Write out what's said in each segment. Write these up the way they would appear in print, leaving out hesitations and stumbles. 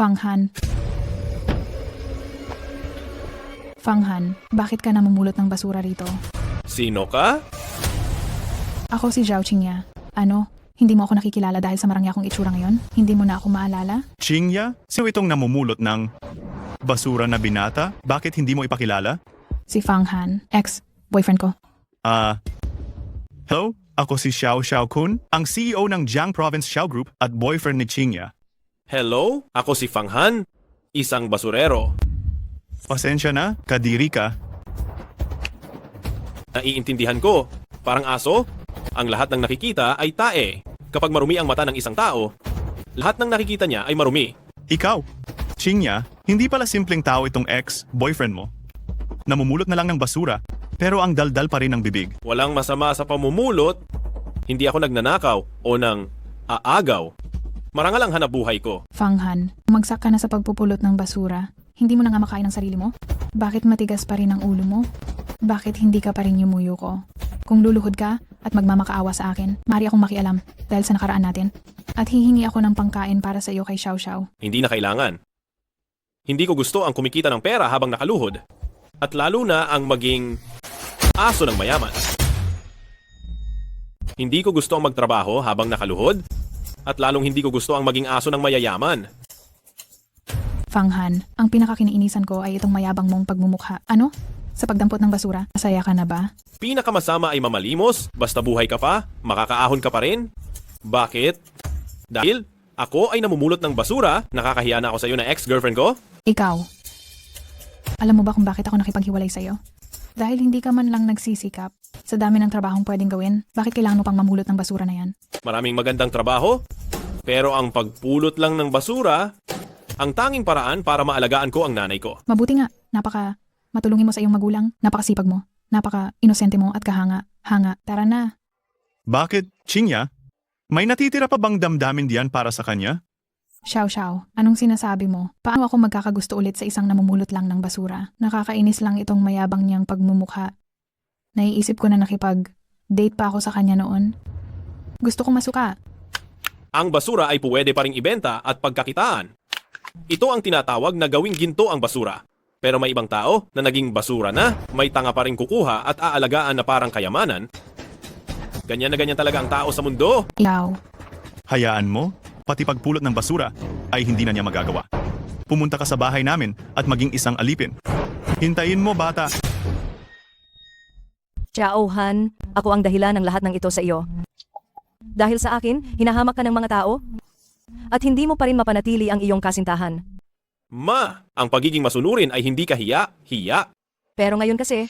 Fanghan. Fanghan, bakit ka namumulot ng basura rito? Sino ka? Ako si Zhao Qingya. Ano? Hindi mo ako nakikilala dahil sa marangya kong itsura ngayon? Hindi mo na ako maalala? Qingya? Sino itong namumulot ng basura na binata? Bakit hindi mo ipakilala? Si Fanghan, ex-boyfriend ko. Hello? Ako si Xiao Xiaokun, ang CEO ng Jiang Province Xiao Group at boyfriend ni Qingya. Hello? Ako si Fanghan, isang basurero. Pasensya na, kadiri ka. Naiintindihan ko. Parang aso, ang lahat ng nakikita ay tae. Kapag marumi ang mata ng isang tao, lahat ng nakikita niya ay marumi. Ikaw, Qingya, hindi pala simpleng tao itong ex-boyfriend mo. Namumulot na lang ng basura, pero ang daldal pa rin ng bibig. Walang masama sa pamumulot. Hindi ako nagnanakaw o nang aagaw. Marangal ang hanapbuhay ko. Fanghan, umagsak ka na sa pagpupulot ng basura. Hindi mo na nga makain ang sarili mo? Bakit matigas pa rin ang ulo mo? Bakit hindi ka pa rin yumuyo ko? Kung luluhod ka at magmamakaawa sa akin, maaari akong makialam dahil sa nakaraan natin. At hihingi ako ng pangkain para sa iyo kay Xiao Xiao. Hindi na kailangan. Hindi ko gusto ang kumikita ng pera habang nakaluhod. At lalo na ang maging aso ng mayaman. Hindi ko gusto ang magtrabaho habang nakaluhod. At lalong hindi ko gusto ang maging aso ng mayayaman. Fanghan, ang pinakakiniinisan ko ay itong mayabang mong pagmumukha. Ano? Sa pagdampot ng basura, masaya ka na ba? Pinakamasama ay mamalimos, basta buhay ka pa, makakaahon ka pa rin. Bakit? Dahil ako ay namumulot ng basura, nakakahiya na ako sa iyo na ex-girlfriend ko? Ikaw. Alam mo ba kung bakit ako nakipaghiwalay sa'yo? Dahil hindi ka man lang nagsisikap. Sa dami ng trabahong pwedeng gawin, bakit kailangan mo pang mamulot ng basura na yan? Maraming magandang trabaho, pero ang pagpulot lang ng basura, ang tanging paraan para maalagaan ko ang nanay ko. Mabuti nga, matulungin mo sa iyong magulang, napakasipag mo, napaka-inosente mo at kahanga. Tara na. Bakit, Qingya? May natitira pa bang damdamin diyan para sa kanya? Xiao, anong sinasabi mo? Paano ako magkakagusto ulit sa isang namumulot lang ng basura? Nakakainis lang itong mayabang niyang pagmumukha. Naiisip ko na nakipag-date pa ako sa kanya noon. Gusto kong masuka. Ang basura ay pwede pa ring ibenta at pagkakitaan. Ito ang tinatawag na gawing ginto ang basura. Pero may ibang tao na naging basura na, may tanga pa rin kukuha at aalagaan na parang kayamanan. Ganyan na ganyan talaga ang tao sa mundo. Ikaw. Hayaan mo, pati pagpulot ng basura ay hindi na niya magagawa. Pumunta ka sa bahay namin at maging isang alipin. Hintayin mo, bata. Xiao Han, ako ang dahilan ng lahat ng ito sa iyo. Dahil sa akin, hinahamak ka ng mga tao at hindi mo pa rin mapanatili ang iyong kasintahan. Ma, ang pagiging masunurin ay hindi kahiya. Pero ngayon kasi,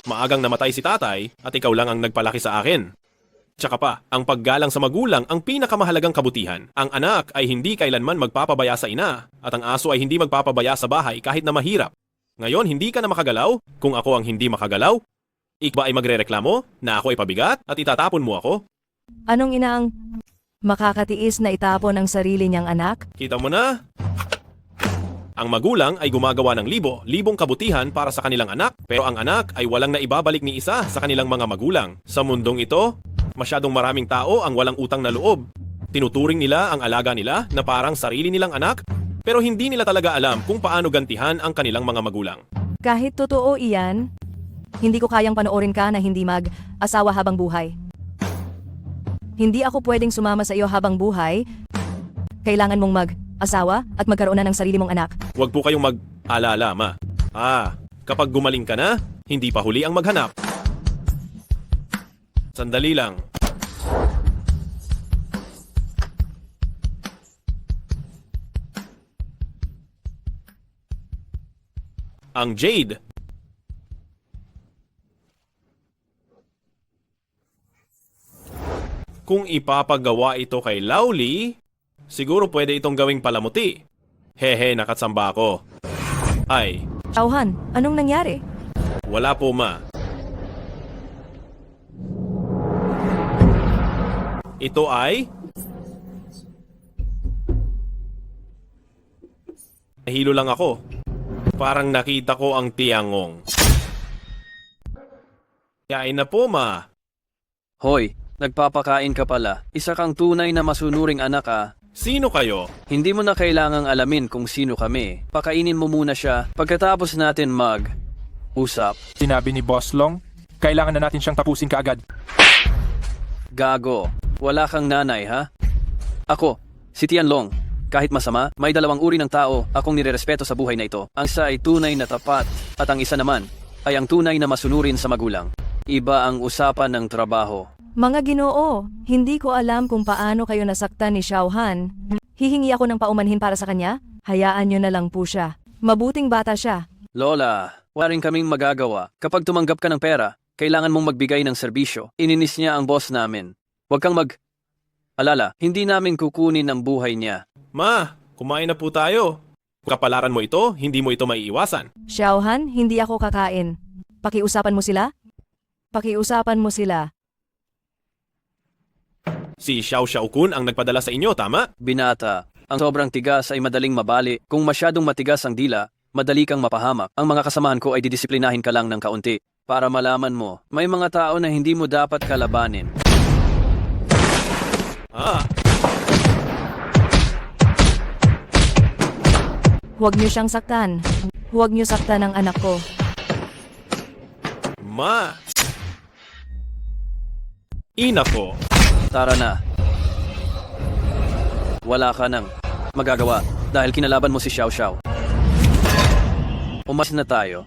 Maagang namatay si tatay at ikaw lang ang nagpalaki sa akin. Tsaka pa, ang paggalang sa magulang ang pinakamahalagang kabutihan. Ang anak ay hindi kailanman magpapabaya sa ina at ang aso ay hindi magpapabaya sa bahay kahit na mahirap. Ngayon, hindi ka na makagalaw. Kung ako ang hindi makagalaw, ikaw ay magrereklamo na ako ay pabigat at itatapon mo ako. anong ina ang makakatiis na itapon ang sarili niyang anak? Kita mo na? Ang magulang ay gumagawa ng libong kabutihan para sa kanilang anak, pero ang anak ay walang naibabalik ni isa sa kanilang mga magulang. Sa mundong ito, masyadong maraming tao ang walang utang na loob. Tinuturing nila ang alaga nila na parang sarili nilang anak, pero hindi nila talaga alam kung paano gantihan ang kanilang mga magulang. Kahit totoo iyan, hindi ko kayang panoorin ka na hindi mag-asawa habang buhay. Hindi ako pwedeng sumama sa iyo habang buhay. Kailangan mong mag-asawa at magkaroon na ng sarili mong anak. Huwag po kayong mag-alala, ma. Kapag gumaling ka na, hindi pa huli ang maghanap. Sandali lang. Ang Jade. Kung ipapagawa ito kay Lauli, siguro pwede itong gawing palamuti. Hehe, nakatsamba ako. Ay, Xiao Han, anong nangyari? wala po, ma. Ito ay... Nahilo lang ako. Parang nakita ko ang tiangong. Kain na po, ma. Hoy, nagpapakain ka pala. Isa kang tunay na masunuring anak ah. Sino kayo? Hindi mo na kailangang alamin kung sino kami. Pakainin mo muna siya pagkatapos natin mag-usap. Sinabi ni Boss Long, kailangan na natin siyang tapusin kaagad. Gago, wala kang nanay ha? Ako, si Tianlong. Kahit masama, may dalawang uri ng tao akong nirerespeto sa buhay na ito. Ang isa ay tunay na tapat at ang isa naman ay ang tunay na masunurin sa magulang. Iba ang usapan ng trabaho. Mga Ginoo, hindi ko alam kung paano kayo nasaktan ni Xiao Han. Hihingi ako ng paumanhin para sa kanya? Hayaan nyo na lang po siya. Mabuting bata siya. Lola, wala rin kaming magagawa. Kapag tumanggap ka ng pera, kailangan mong magbigay ng serbisyo. Ininis niya ang boss namin. Huwag kang alala, hindi namin kukunin ang buhay niya. Ma, kumain na po tayo. Kapalaran mo ito, hindi mo ito maiiwasan. Xiao Han, hindi ako kakain. Pakiusapan mo sila? Pakiusapan mo sila. Si Xiao Xiaokun ang nagpadala sa inyo, tama? Binata, ang sobrang tigas ay madaling mabali. Kung masyadong matigas ang dila, madali kang mapahamak. Ang mga kasamahan ko ay didisiplinahin ka lang ng kaunti. Para malaman mo, may mga tao na hindi mo dapat kalabanin. Huwag niyo siyang saktan. Huwag niyo saktan ang anak ko. Ma! Ina ko! Tara na. Wala ka nang magagawa dahil kinalaban mo si Xiao Xiao. Umalis na tayo.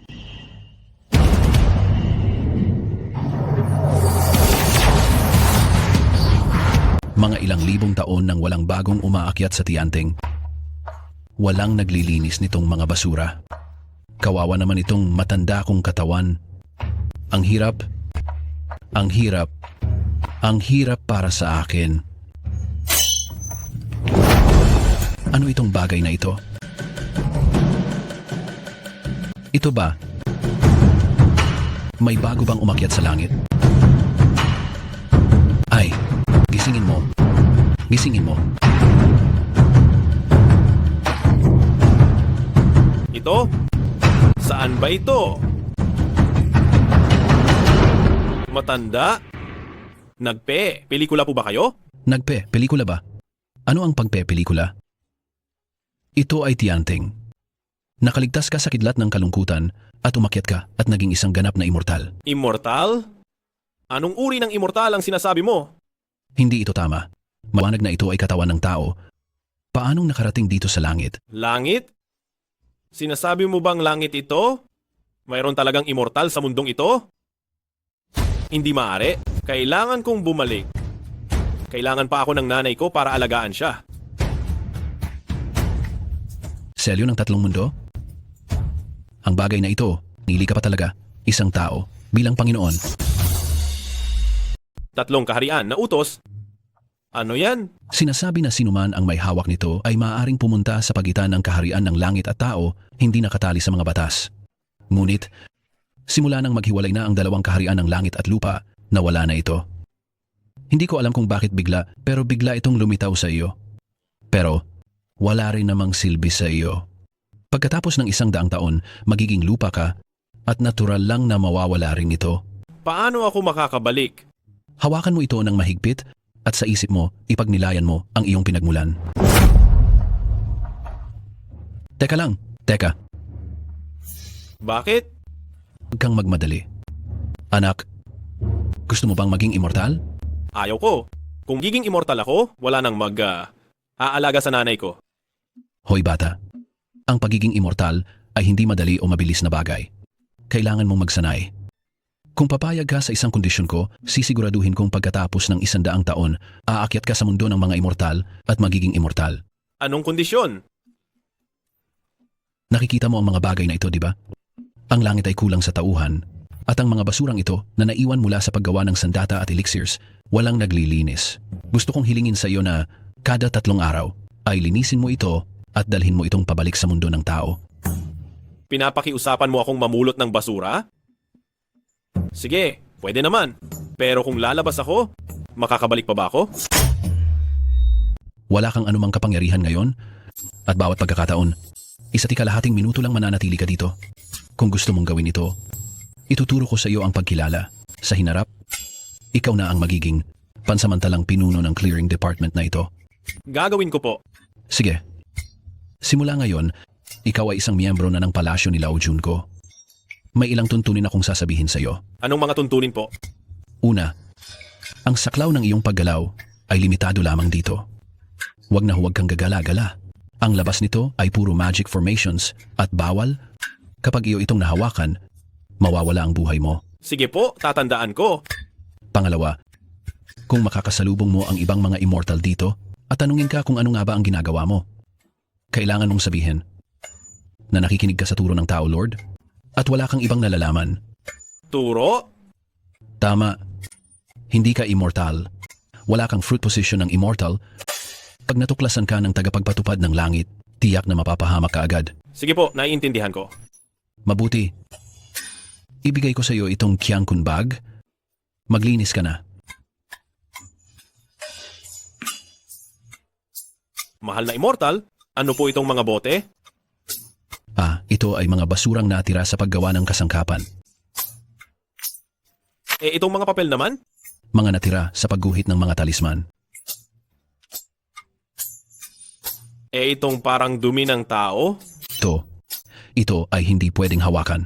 Mga ilang libong taon nang walang bagong umaakyat sa Tianting. Walang naglilinis nitong mga basura. Kawawa naman itong matanda kong katawan. Ang hirap. Ang hirap. Ang hirap para sa akin. Ano itong bagay na ito? Ito ba? May bago bang umakyat sa langit? Ay, gisingin mo. Gisingin mo. Ito? Saan ba ito? Matanda? Nagpe, pelikula po ba kayo? Nagpe, pelikula ba? Ano ang pagpe-pelikula? Ito ay Tianting. Nakaligtas ka sa kidlat ng kalungkutan at umakyat ka at naging isang ganap na immortal. Immortal? Anong uri ng immortal ang sinasabi mo? Hindi ito tama. Mawanag na ito ay katawan ng tao. Paanong nakarating dito sa langit? Langit? Sinasabi mo bang langit ito? Mayroon talagang immortal sa mundong ito? Hindi maaari. Kailangan kong bumalik. Kailangan pa ako ng nanay ko para alagaan siya. Selyo ng tatlong mundo? Ang bagay na ito, nili ka pa talaga, isang tao, bilang Panginoon. Tatlong kaharian na utos. Ano yan? Sinasabi na sinuman ang may hawak nito ay maaaring pumunta sa pagitan ng kaharian ng langit at tao, hindi nakatali sa mga batas. Ngunit, simula nang maghiwalay na ang dalawang kaharian ng langit at lupa, nawala na ito. Hindi ko alam kung bakit bigla, pero bigla itong lumitaw sa iyo. Pero, wala rin namang silbi sa iyo. Pagkatapos ng 100 taon, magiging lupa ka, at natural lang na mawawala rin ito. Paano ako makakabalik? Hawakan mo ito ng mahigpit, at sa isip mo, ipagnilayan mo ang iyong pinagmulan. Teka lang, teka. Bakit? Huwag kang magmadali. Anak, gusto mo bang maging immortal? Ayaw ko. Kung giging immortal ako, wala nang aalaga sa nanay ko. Hoy bata, ang pagiging immortal ay hindi madali o mabilis na bagay. Kailangan mong magsanay. Kung papayag ka sa isang kondisyon ko, sisiguraduhin kong pagkatapos ng 100 taon, aakyat ka sa mundo ng mga immortal at magiging immortal. Anong kondisyon? Nakikita mo ang mga bagay na ito, di ba? Ang langit ay kulang sa tauhan, at ang mga basurang ito na naiwan mula sa paggawa ng sandata at elixirs, walang naglilinis. Gusto kong hilingin sa iyo na kada 3 araw ay linisin mo ito at dalhin mo itong pabalik sa mundo ng tao. Pinapakiusapan mo akong mamulot ng basura? Sige, pwede naman. Pero kung lalabas ako, makakabalik pa ba ako? Wala kang anumang kapangyarihan ngayon, at bawat pagkakataon, 1.5 minuto lang mananatili ka dito. Kung gusto mong gawin ito, ituturo ko sa iyo ang pagkilala. Sa hinarap, ikaw na ang magiging pansamantalang pinuno ng clearing department na ito. Gagawin ko po. Sige. Simula ngayon, ikaw ay isang miyembro na ng palasyo ni Lao Junko. May ilang tuntunin akong sasabihin sa iyo. Anong mga tuntunin po? Una, ang saklaw ng iyong paggalaw ay limitado lamang dito. Huwag na huwag kang gagala-gala. Ang labas nito ay puro magic formations at bawal. Kapag iyo itong nahawakan, mawawala ang buhay mo. Sige po, tatandaan ko. Pangalawa, kung makakasalubong mo ang ibang mga immortal dito at tanungin ka kung ano nga ba ang ginagawa mo, kailangan mong sabihin na nakikinig ka sa turo ng tao, Lord, at wala kang ibang nalalaman. Turo? Tama. Hindi ka immortal. Wala kang fruit position ng immortal. Pag natuklasan ka ng tagapagpatupad ng langit, tiyak na mapapahamak ka agad. Sige po, naiintindihan ko. Mabuti. Ibigay ko sa iyo itong Kyangkun bag. Maglinis ka na. Mahal na immortal, ano po itong mga bote? Ito ay mga basurang natira sa paggawa ng kasangkapan. Itong mga papel naman? Mga natira sa pagguhit ng mga talisman. Itong parang dumi ng tao? Ito ay hindi pwedeng hawakan.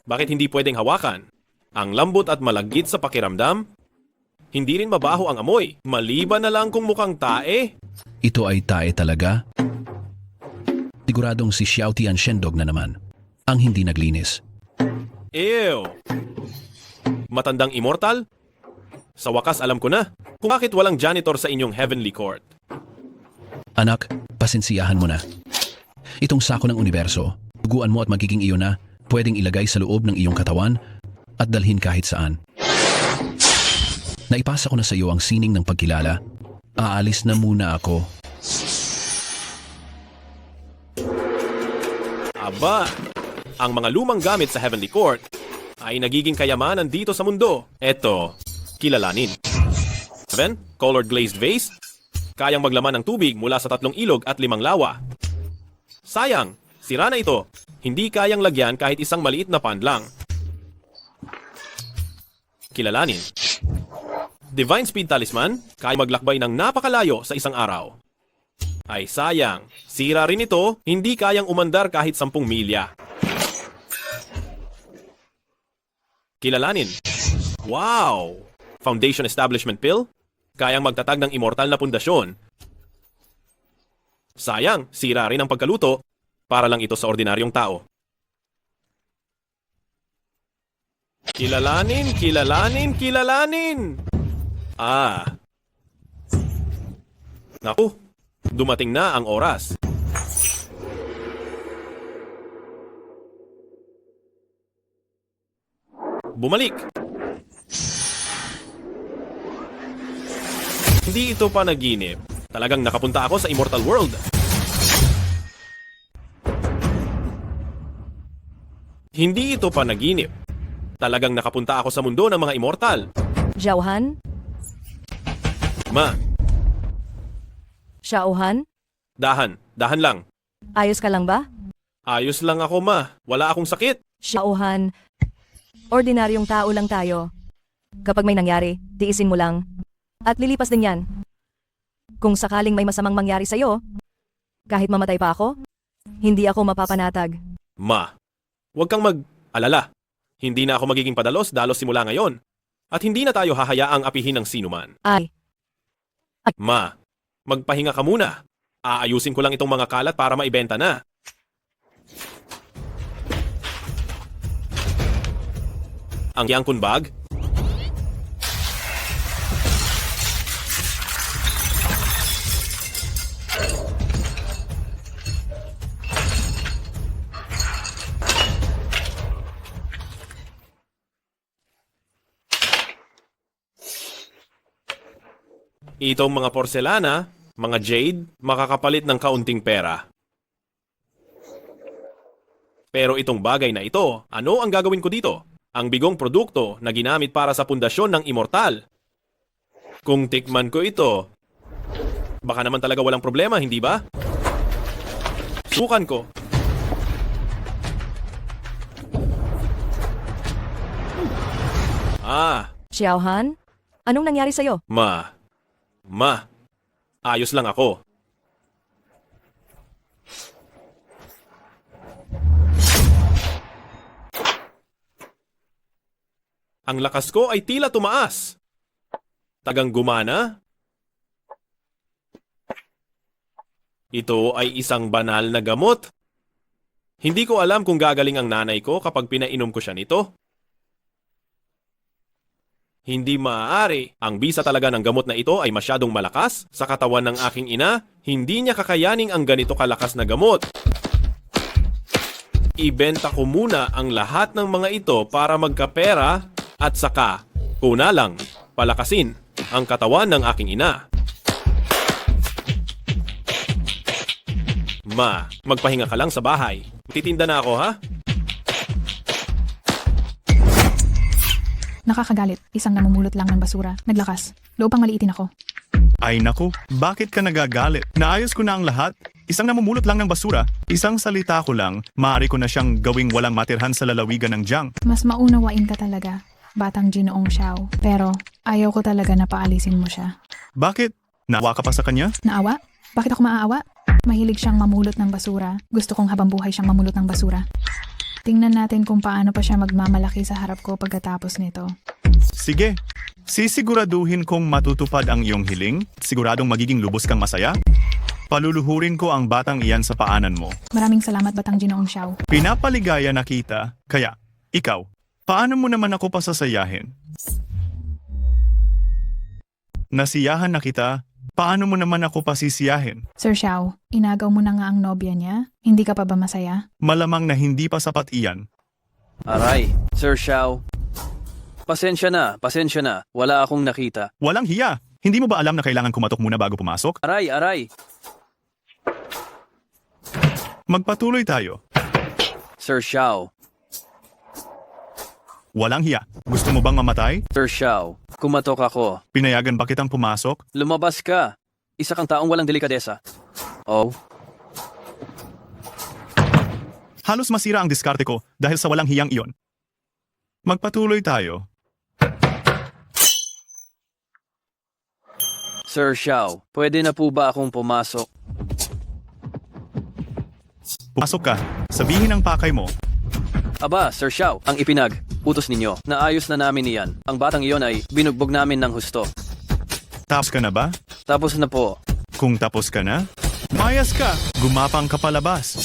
Bakit hindi pwedeng hawakan? Ang lambot at malagkit sa pakiramdam? Hindi rin mabaho ang amoy, maliban na lang kung mukhang tae. Ito ay tae talaga? Siguradong si Xiao Tian Shendog na naman, ang hindi naglinis. Ew! Matandang immortal? Sa wakas alam ko na kung bakit walang janitor sa inyong heavenly court. Anak, pasensiyahan mo na. Itong sako ng universo, tuguan mo at magiging iyo na, pwedeng ilagay sa loob ng iyong katawan at dalhin kahit saan. Naipasa ko na sa iyo ang sining ng pagkilala. Aalis na muna ako. Aba, ang mga lumang gamit sa heavenly court ay nagiging kayamanan dito sa mundo. Eto, kilalanin. 7. Colored glazed vase. Kayang maglaman ng tubig mula sa 3 ilog at 5 lawa. Sayang, sira na ito. Hindi kayang lagyan kahit isang maliit na pan lang. Kilalanin. Divine Speed Talisman, kaya maglakbay ng napakalayo sa isang araw. Ay sayang, sira rin ito, hindi kayang umandar kahit 10 milya. Kilalanin. Wow! Foundation Establishment Pill, kayang magtatag ng immortal na pundasyon. Sayang, sira rin ang pagkaluto, para lang ito sa ordinaryong tao. Kilalanin, kilalanin, kilalanin! Naku, dumating na ang oras. Bumalik. Hindi ito panaginip. Talagang nakapunta ako sa Immortal World. Hindi ito panaginip. Talagang nakapunta ako sa mundo ng mga immortal. Xiaohan? Ma, Xiaohan? dahan lang. Ayos ka lang ba? Ayos lang ako, ma. Wala akong sakit. Xiaohan, ordinaryong tao lang tayo. Kapag may nangyari, tiisin mo lang. At lilipas din yan. Kung sakaling may masamang mangyari sa'yo, kahit mamatay pa ako, hindi ako mapapanatag. Ma, huwag kang mag-alala. Hindi na ako magiging padalos-dalos simula ngayon. At hindi na tayo hahayaang apihin ng sinuman. Ay, Ma, magpahinga ka muna. Aayusin ko lang itong mga kalat para maibenta na. Ang Yangkun bag? Itong mga porselana, mga jade, makakapalit ng kaunting pera. Pero itong bagay na ito, ano ang gagawin ko dito? Ang bigong produkto na ginamit para sa pundasyon ng immortal. Kung tikman ko ito, baka naman talaga walang problema, hindi ba? Sukan ko. Xiaohan, anong nangyari sa'yo? Ma, Ma, ayos lang ako. Ang lakas ko ay tila tumaas. Tagang gumana. Ito ay isang banal na gamot. Hindi ko alam kung gagaling ang nanay ko kapag pinainom ko siya nito. Hindi maaari. Ang bisa talaga ng gamot na ito ay masyadong malakas. Sa katawan ng aking ina, hindi niya kakayaning ang ganito kalakas na gamot. Ibenta ko muna ang lahat ng mga ito para magkapera at saka, kuna lang, palakasin ang katawan ng aking ina. Ma, magpahinga ka lang sa bahay. Titinda na ako, ha? Nakakagalit. Isang namumulot lang ng basura. Naglakas. Loob pang maliitin ako. Ay naku, bakit ka nagagalit? Naayos ko na ang lahat. Isang namumulot lang ng basura. Isang salita ko lang, maaari ko na siyang gawing walang matirhan sa lalawigan ng Jiang. Mas maunawain ka talaga, batang Ginoong Xiao. Pero ayaw ko talaga na paalisin mo siya. Bakit? Naawa ka pa sa kanya? Naawa? Bakit ako maaawa? Mahilig siyang mamulot ng basura. Gusto kong habang buhay siyang mamulot ng basura. Tingnan natin kung paano pa siya magmamalaki sa harap ko pagkatapos nito. Sige, sisiguraduhin kong matutupad ang iyong hiling. Siguradong magiging lubos kang masaya. Paluluhurin ko ang batang iyan sa paanan mo. Maraming salamat, batang Ginoong Xiao. Pinapaligaya na kita, kaya, ikaw, paano mo naman ako pasasayahin? Nasiyahan na kita, paano mo naman ako pasisiyahin? Sir Xiao, inagaw mo na nga ang nobya niya. Hindi ka pa ba masaya? Malamang na hindi pa sapat iyan. Aray, Sir Xiao. Pasensya na. Wala akong nakita. Walang hiya. Hindi mo ba alam na kailangan kumatok muna bago pumasok? Aray. Magpatuloy tayo. Sir Xiao. Walang hiya. Gusto mo bang mamatay? Sir Xiao. Kumatok ako. Pinayagan ba kitang pumasok? Lumabas ka. Isa kang taong walang delikadesa. Oh, Halos masira ang diskarte ko dahil sa walang hiyang iyon. Magpatuloy tayo. Sir Xiao. Pwede na po ba akong pumasok? Pumasok ka. Sabihin ang pakay mo. Aba, Sir Xiao, ang utos ninyo. Naayos na namin iyan. Ang batang iyon ay binugbog namin ng husto. Tapos ka na ba? Tapos na po. Kung tapos ka na, mayas ka. Gumapang ka palabas.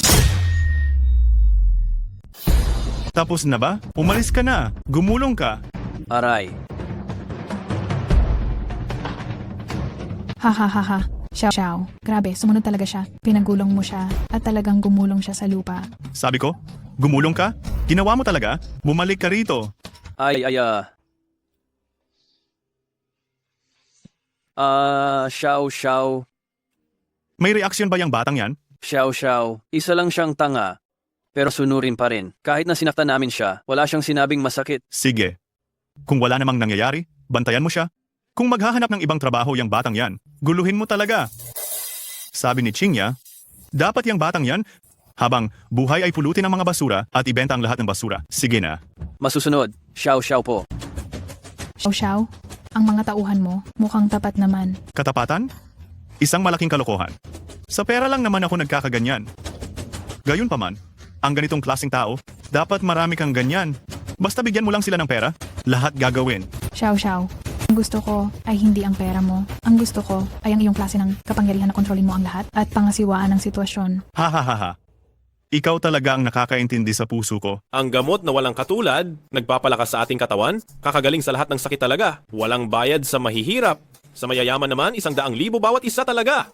Tapos na ba? Umalis ka na. Gumulong ka. Aray. Ha ha ha ha. Xiao Xiao. Grabe, sumunod talaga siya. Pinagulong mo siya at talagang gumulong siya sa lupa. Sabi ko, gumulong ka? Ginawa mo talaga? Bumalik ka rito. Xiao. May reaksyon ba yung batang yan? Xiao. Isa lang siyang tanga. Pero sunurin pa rin. Kahit na sinaktan namin siya, wala siyang sinabing masakit. Sige. Kung wala namang nangyayari, bantayan mo siya. Kung maghahanap ng ibang trabaho yung batang yan, guluhin mo talaga. Sabi ni Qingya, dapat yung batang yan, habang buhay ay pulutin ang mga basura at ibenta ang lahat ng basura. Sige na. Masusunod, Xiao po. Xiao Xiao, ang mga tauhan mo mukhang tapat naman. Katapatan? Isang malaking kalokohan. Sa pera lang naman ako nagkakaganyan. Gayunpaman, ang ganitong klaseng tao, dapat marami kang ganyan. Basta bigyan mo lang sila ng pera, lahat gagawin. Xiao Xiao, ang gusto ko ay hindi ang pera mo. Ang gusto ko ay ang iyong klase ng kapangyarihan na kontrolin mo ang lahat at pangasiwaan ng sitwasyon. Ha ha ha ha. Ikaw talaga ang nakakaintindi sa puso ko. Ang gamot na walang katulad, nagpapalakas sa ating katawan, kakagaling sa lahat ng sakit talaga. Walang bayad sa mahihirap. Sa mayayaman naman, 100,000 bawat isa talaga.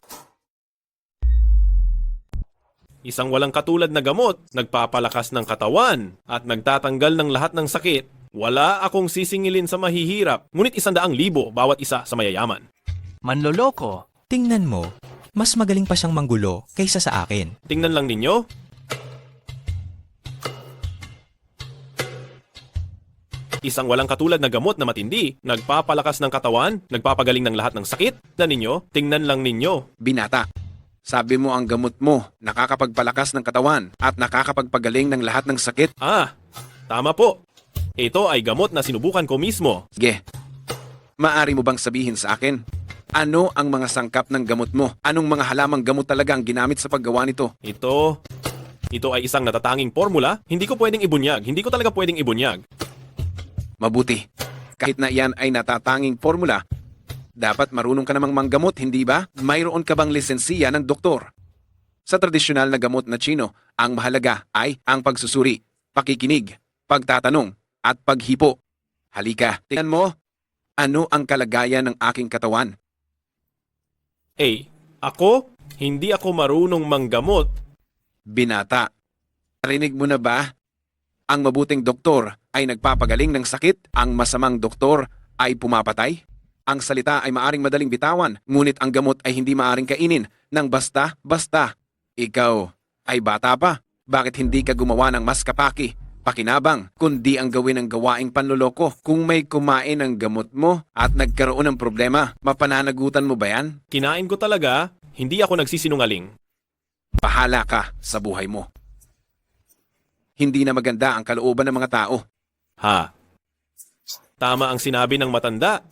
Isang walang katulad na gamot, nagpapalakas ng katawan at nagtatanggal ng lahat ng sakit. Wala akong sisingilin sa mahihirap, ngunit 100,000 bawat isa sa mayayaman. Manloloko, tingnan mo. Mas magaling pa siyang manggulo kaysa sa akin. Tingnan lang ninyo. Isang walang katulad na gamot na matindi, nagpapalakas ng katawan, nagpapagaling ng lahat ng sakit. Na ninyo, tingnan lang ninyo. Binata, sabi mo ang gamot mo, nakakapagpalakas ng katawan at nakakapagpagaling ng lahat ng sakit. Tama po. Ito ay gamot na sinubukan ko mismo. Sige, maari mo bang sabihin sa akin Ano ang mga sangkap ng gamot mo? Anong mga halamang gamot talaga ang ginamit sa paggawa nito? Ito ay isang natatanging formula. Hindi ko pwedeng ibunyag. Hindi ko talaga pwedeng ibunyag. Mabuti. Kahit na iyan ay natatanging formula, dapat marunong ka namang manggamot, hindi ba? Mayroon ka bang lisensiya ng doktor? Sa tradisyonal na gamot na Tsino, ang mahalaga ay ang pagsusuri, pakikinig, pagtatanong, at paghipo. Halika, tingnan mo. Ano ang kalagayan ng aking katawan? Ako? Hindi ako marunong manggamot. Binata. Narinig mo na ba? Ang mabuting doktor ay nagpapagaling ng sakit, ang masamang doktor ay pumapatay. Ang salita ay maaring madaling bitawan, ngunit ang gamot ay hindi maaring kainin ng basta-basta. Ikaw ay bata pa. Bakit hindi ka gumawa ng mas kapaki, pakinabang, kundi ang gawin ng gawaing panloloko? Kung may kumain ng gamot mo at nagkaroon ng problema, mapananagutan mo ba yan? Kinain ko talaga. Hindi ako nagsisinungaling. Bahala ka sa buhay mo. Hindi na maganda ang kalooban ng mga tao. Tama ang sinabi ng matanda.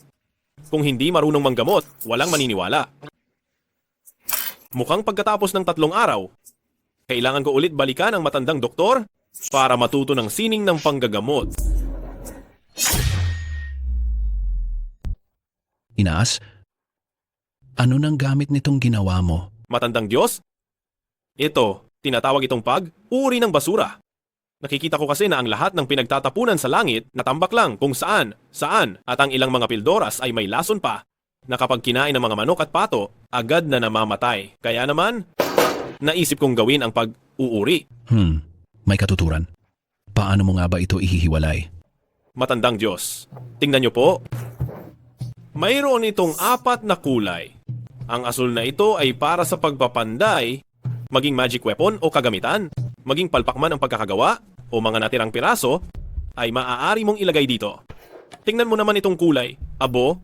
Kung hindi marunong manggamot, walang maniniwala. Mukhang pagkatapos ng 3 araw, kailangan ko ulit balikan ang matandang doktor para matuto ng sining ng panggagamot. Inaas, ano nang gamit nitong ginawa mo? Matandang Diyos? Ito, tinatawag itong pag-uri ng basura. Nakikita ko kasi na ang lahat ng pinagtatapunan sa langit natambak lang kung saan, at ang ilang mga pildoras ay may lason pa na kapag kinain ng mga manok at pato, agad na namamatay. Kaya naman, naisip kong gawin ang pag-uuri. May katuturan. Paano mo nga ba ito ihihiwalay? Matandang Diyos, tingnan niyo po. Mayroon itong 4 na kulay. Ang asul na ito ay para sa pagpapanday, maging magic weapon o kagamitan, maging palpak man ang pagkakagawa o mga natirang piraso, ay maaari mong ilagay dito. Tingnan mo naman itong kulay, abo.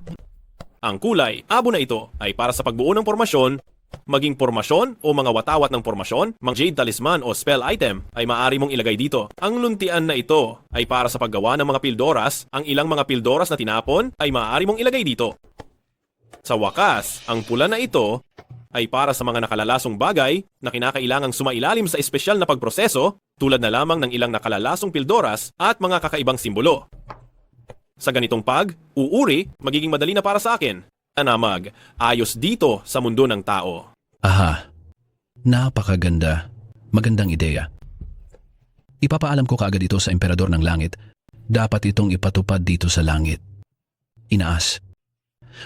Ang kulay, abo na ito, ay para sa pagbuo ng formasyon, maging formasyon o mga watawat ng formasyon, mga jade talisman o spell item, ay maaari mong ilagay dito. Ang luntian na ito ay para sa paggawa ng mga pildoras, ang ilang mga pildoras na tinapon ay maaari mong ilagay dito. Sa wakas, ang pula na ito ay para sa mga nakalalasong bagay na kinakailangang sumailalim sa espesyal na pagproseso tulad na lamang ng ilang nakalalasong pildoras at mga kakaibang simbolo. Sa ganitong pag-uuri, magiging madali na para sa akin na mag-ayos dito sa mundo ng tao. Aha, napakaganda. Magandang ideya. Ipapaalam ko kaagad ito sa Emperador ng Langit. Dapat itong ipatupad dito sa langit. Inaas,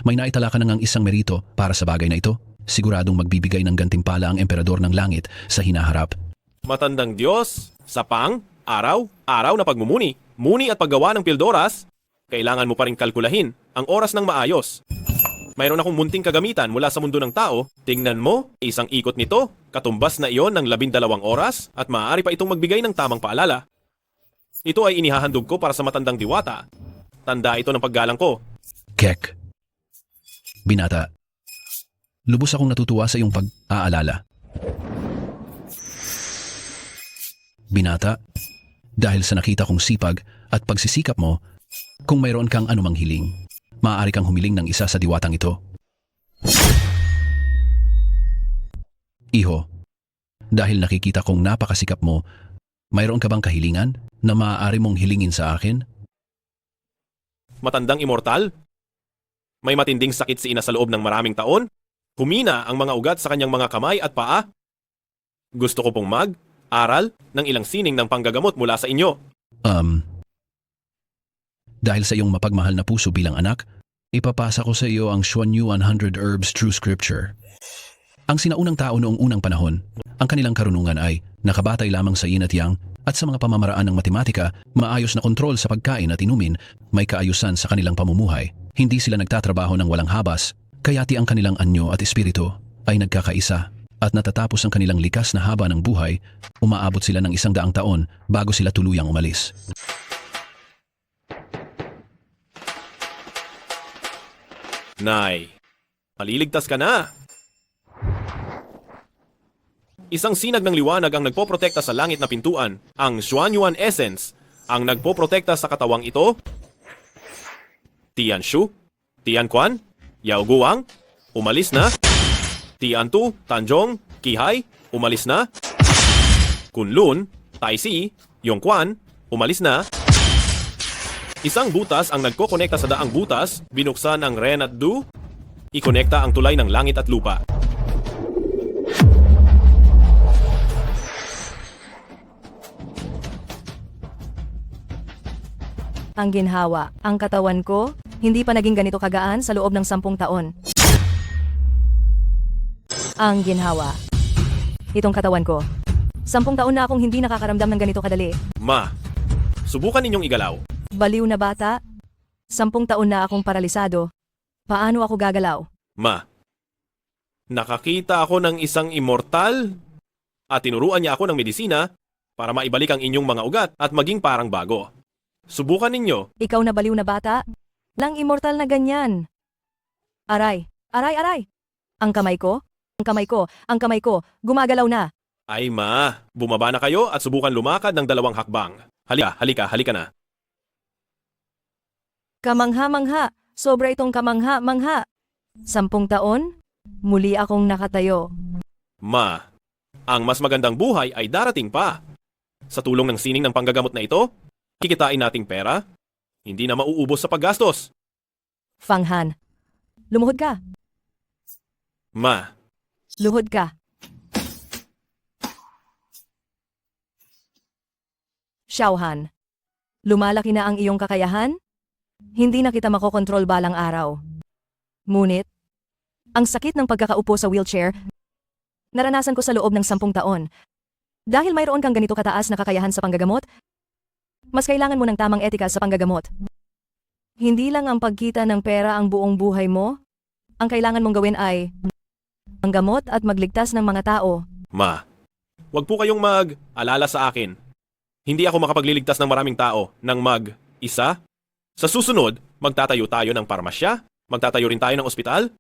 may naitala ka na ngang isang merito para sa bagay na ito. Siguradong magbibigay ng gantimpala ang Emperador ng Langit sa hinaharap. Matandang Diyos, sa araw na pagmumuni, muni at paggawa ng pildoras, kailangan mo pa rin kalkulahin ang oras ng maayos. Mayroon akong munting kagamitan mula sa mundo ng tao. Tingnan mo, isang ikot nito, katumbas na iyon ng 12 oras at maaari pa itong magbigay ng tamang paalala. Ito ay inihahandog ko para sa matandang diwata. Tanda ito ng paggalang ko. Kek. Binata, lubos akong natutuwa sa iyong pag-aalala. Binata, dahil sa nakita kong sipag at pagsisikap mo, kung mayroon kang anumang hiling, maaari kang humiling ng isa sa diwatang ito. Iho, dahil nakikita kong napakasikap mo, mayroon ka bang kahilingan na maaari mong hilingin sa akin? Matandang immortal? May matinding sakit si ina sa loob ng maraming taon? Humina ang mga ugat sa kanyang mga kamay at paa? Gusto ko pong mag-aral ng ilang sining ng panggagamot mula sa inyo. Dahil sa iyong mapagmahal na puso bilang anak, ipapasa ko sa iyo ang Xuanyu 100 Herbs True Scripture. Ang sinaunang tao noong unang panahon, ang kanilang karunungan ay nakabatay lamang sa yin at yang at sa mga pamamaraan ng matematika, maayos na kontrol sa pagkain at inumin, may kaayusan sa kanilang pamumuhay. Hindi sila nagtatrabaho ng walang habas, kayati ang kanilang anyo at espiritu ay nagkakaisa at natatapos ang kanilang likas na haba ng buhay, umaabot sila ng 100 taon bago sila tuluyang umalis. Nay, maliligtas ka na. Isang sinag ng liwanag ang nagpoprotekta sa langit na pintuan, ang Xuanyuan Essence, ang nagpoprotekta sa katawang ito. Tianshu, Tianquan, Yao Guang, umalis na. Tiantu, Tanjong, Kihay, umalis na. Kunlun, Taisi, Yongquan, umalis na. Isang butas ang nagkokonekta sa daang butas, binuksan ang Ren at Du, ikonekta ang tulay ng langit at lupa. Ang ginhawa, ang katawan ko, hindi pa naging ganito kagaan sa loob ng 10 taon. Ang ginhawa. Itong katawan ko. 10 taon na akong hindi nakakaramdam ng ganito kadali. Ma, subukan ninyong igalaw. Baliw na bata. 10 taon na akong paralisado. Paano ako gagalaw? Ma, nakakita ako ng isang immortal at tinuruan niya ako ng medisina para maibalik ang inyong mga ugat at maging parang bago. Subukan ninyo. Ikaw na baliw na bata? Lang immortal na ganyan. Aray, aray, aray. Ang kamay ko, ang kamay ko, ang kamay ko, gumagalaw na. Ay ma, bumaba na kayo at subukan lumakad ng 2 hakbang. Halika na. Kamangha-mangha, sobra itong kamangha-mangha. 10 taon, muli akong nakatayo. Ma, ang mas magandang buhay ay darating pa. Sa tulong ng sining ng panggagamot na ito, kikitain nating pera, hindi na mauubos sa paggastos. Fanghan, lumuhod ka, Ma, luhod ka. Xiaohan, lumalaki na ang iyong kakayahan? Hindi na kita makokontrol balang araw. Ngunit, ang sakit ng pagkakaupo sa wheelchair, naranasan ko sa loob ng 10 taon. Dahil mayroon kang ganito kataas na kakayahan sa panggagamot, mas kailangan mo ng tamang etika sa panggagamot. Hindi lang ang pagkita ng pera ang buong buhay mo. Ang kailangan mong gawin ay manggamot at magligtas ng mga tao. Ma, wag po kayong mag-alala sa akin. Hindi ako makapagliligtas ng maraming tao ng mag-isa. Sa susunod, magtatayo tayo ng parmasya, magtatayo rin tayo ng ospital,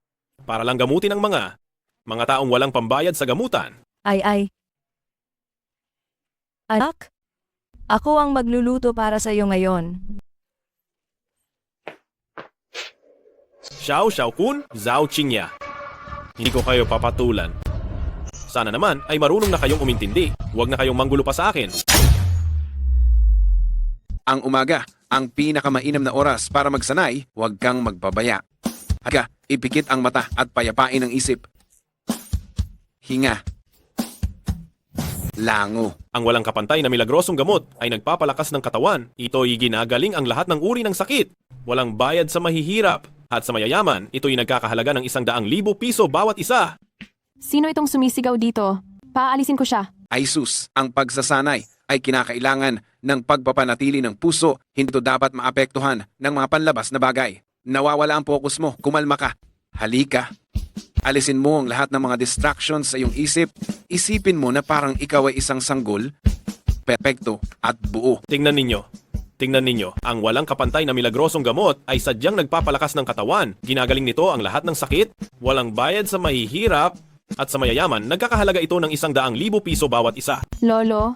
para lang gamutin ang mga taong walang pambayad sa gamutan. Ay. Anak, ako ang magluluto para sa iyo ngayon. Xiao Xiaokun, Zhao Qingya. Hindi ko kayo papatulan. Sana naman ay marunong na kayong umintindi. Huwag na kayong manggulo pa sa akin. Ang umaga, ang pinakamainam na oras para magsanay, huwag kang magpabaya. Haka, ipikit ang mata at payapain ang isip. Hinga. Lango. Ang walang kapantay na milagrosong gamot ay nagpapalakas ng katawan. Ito'y ginagaling ang lahat ng uri ng sakit. Walang bayad sa mahihirap. At sa mayayaman, ito'y nagkakahalaga ng 100,000 piso bawat isa. Sino itong sumisigaw dito? Paalisin ko siya. Ay sus, ang pagsasanay ay kinakailangan ng pagpapanatili ng puso. Hindi ito dapat maapektuhan ng mga panlabas na bagay. Nawawala ang focus mo, kumalma ka. Halika. Alisin mo ang lahat ng mga distractions sa iyong isip. Isipin mo na parang ikaw ay isang sanggol, perpekto at buo. Tingnan ninyo, ang walang kapantay na milagrosong gamot ay sadyang nagpapalakas ng katawan. Ginagaling nito ang lahat ng sakit, walang bayad sa mahihirap, at sa mayayaman, nagkakahalaga ito ng 100,000 piso bawat isa. Lolo,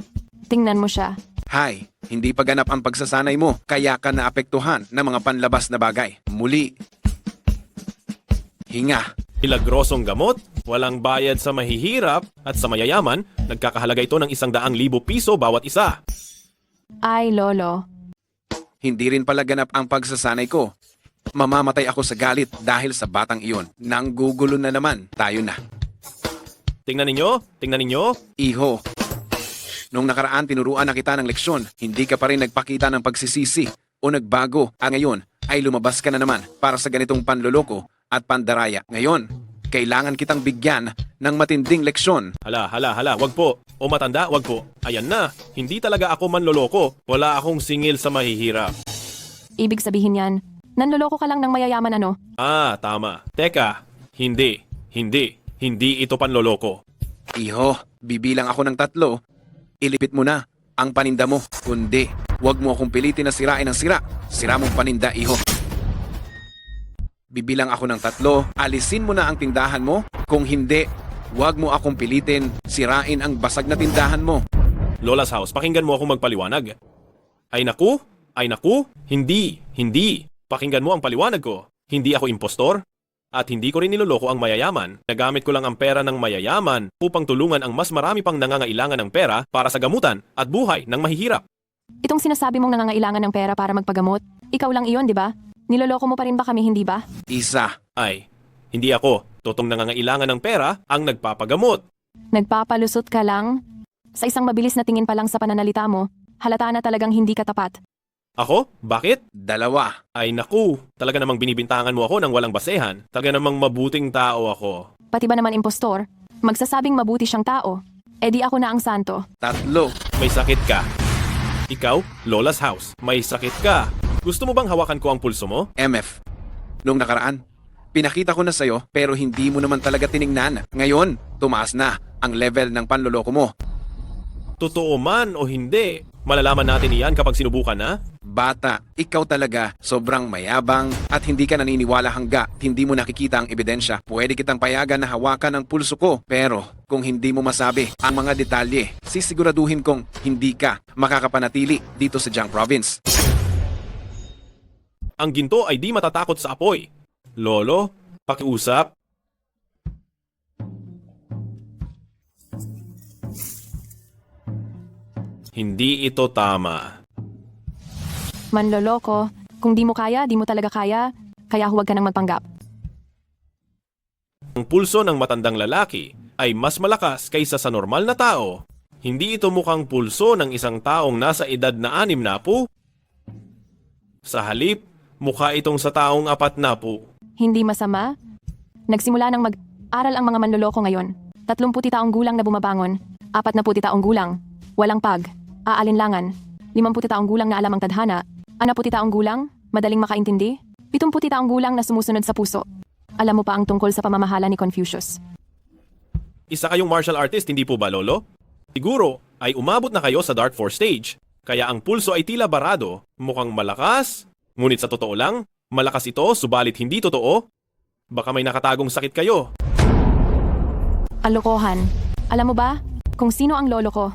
tingnan mo siya. Hay, hindi pa ganap ang pagsasanay mo, kaya ka naapektuhan ng mga panlabas na bagay. Muli, hinga. Milagrosong gamot, walang bayad sa mahihirap, at sa mayayaman, nagkakahalaga ito ng 100,000 piso bawat isa. Ay, Lolo. Hindi rin pala ganap ang pagsasanay ko. Mamamatay ako sa galit dahil sa batang iyon. Nanggugulo na naman, tayo na. Tingnan ninyo. Iho, nung nakaraan tinuruan na kita ng leksyon, hindi ka pa rin nagpakita ng pagsisisi o nagbago. At ngayon ay lumabas ka na naman para sa ganitong panloloko at pandaraya. Ngayon, kailangan kitang bigyan ng matinding leksyon. Hala, wag po. O matanda, wag po. Ayan na, hindi talaga ako manloloko. Wala akong singil sa mahihirap. Ibig sabihin yan, nanloloko ka lang ng mayayaman ano? Ah, tama. Teka, hindi ito panloloko. Iho, bibilang ako ng 3. Ilipit mo na ang paninda mo. Kundi, huwag mo akong pilitin na sirain ang sira. Sira mong paninda, iho. Bibilang ako ng 3, alisin mo na ang tindahan mo. Kung hindi, huwag mo akong pilitin, sirain ang basag na tindahan mo. Lola's House, pakinggan mo akong magpaliwanag. Ay naku, hindi. Pakinggan mo ang paliwanag ko. Hindi ako impostor. At hindi ko rin niloloko ang mayayaman. Nagamit ko lang ang pera ng mayayaman upang tulungan ang mas marami pang nangangailangan ng pera para sa gamutan at buhay ng mahihirap. Itong sinasabi mong nangangailangan ng pera para magpagamot, ikaw lang iyon, di ba? Niloloko mo pa rin ba kami, hindi ba? Isa. Ay, hindi ako. Totoong nangangailangan ng pera ang nagpapagamot. Nagpapalusot ka lang? Sa isang mabilis na tingin pa lang sa pananalita mo, halata na talagang hindi ka tapat. Ako? Bakit? 2. Ay naku, talaga namang binibintangan mo ako ng walang basehan. Talaga namang mabuting tao ako. Pati ba naman impostor? Magsasabing mabuti siyang tao. E di ako na ang santo. 3. May sakit ka. Ikaw, Lola's House. May sakit ka. Gusto mo bang hawakan ko ang pulso mo? MF. Nung nakaraan, pinakita ko na sa'yo pero hindi mo naman talaga tiningnan. Ngayon, tumaas na ang level ng panloloko mo. Totoo man o hindi, malalaman natin iyan kapag sinubukan na. Bata, ikaw talaga sobrang mayabang at hindi ka naniniwala hangga hindi mo nakikita ang ebidensya. Pwede kitang payagan na hawakan ang pulso ko pero kung hindi mo masabi ang mga detalye, sisiguraduhin kong hindi ka makakapanatili dito sa Jiang Province. Ang ginto ay di matatakot sa apoy. Lolo, pakiusap. Hindi ito tama. Manloloko, kung di mo kaya, di mo talaga kaya, kaya huwag ka nang magpanggap. Ang pulso ng matandang lalaki ay mas malakas kaysa sa normal na tao. Hindi ito mukhang pulso ng isang taong nasa edad na 60. Sa halip, mukha itong sa taong 40. Hindi masama? Nagsimula nang mag-aral ang mga manloloko ngayon. 30 taong gulang na bumabangon, 40 taong gulang, walang aalinlangan, 50 taong gulang na alam ang tadhana, 60 taong gulang, madaling makaintindi, 70 taong gulang na sumusunod sa puso. Alam mo pa ang tungkol sa pamamahala ni Confucius. Isa kayong martial artist, hindi po ba, Lolo? Siguro ay umabot na kayo sa Dark Force stage. Kaya ang pulso ay tila barado, mukhang malakas. Ngunit sa totoo lang, malakas ito subalit hindi totoo. Baka may nakatagong sakit kayo. Alokohan. Alam mo ba kung sino ang lolo ko?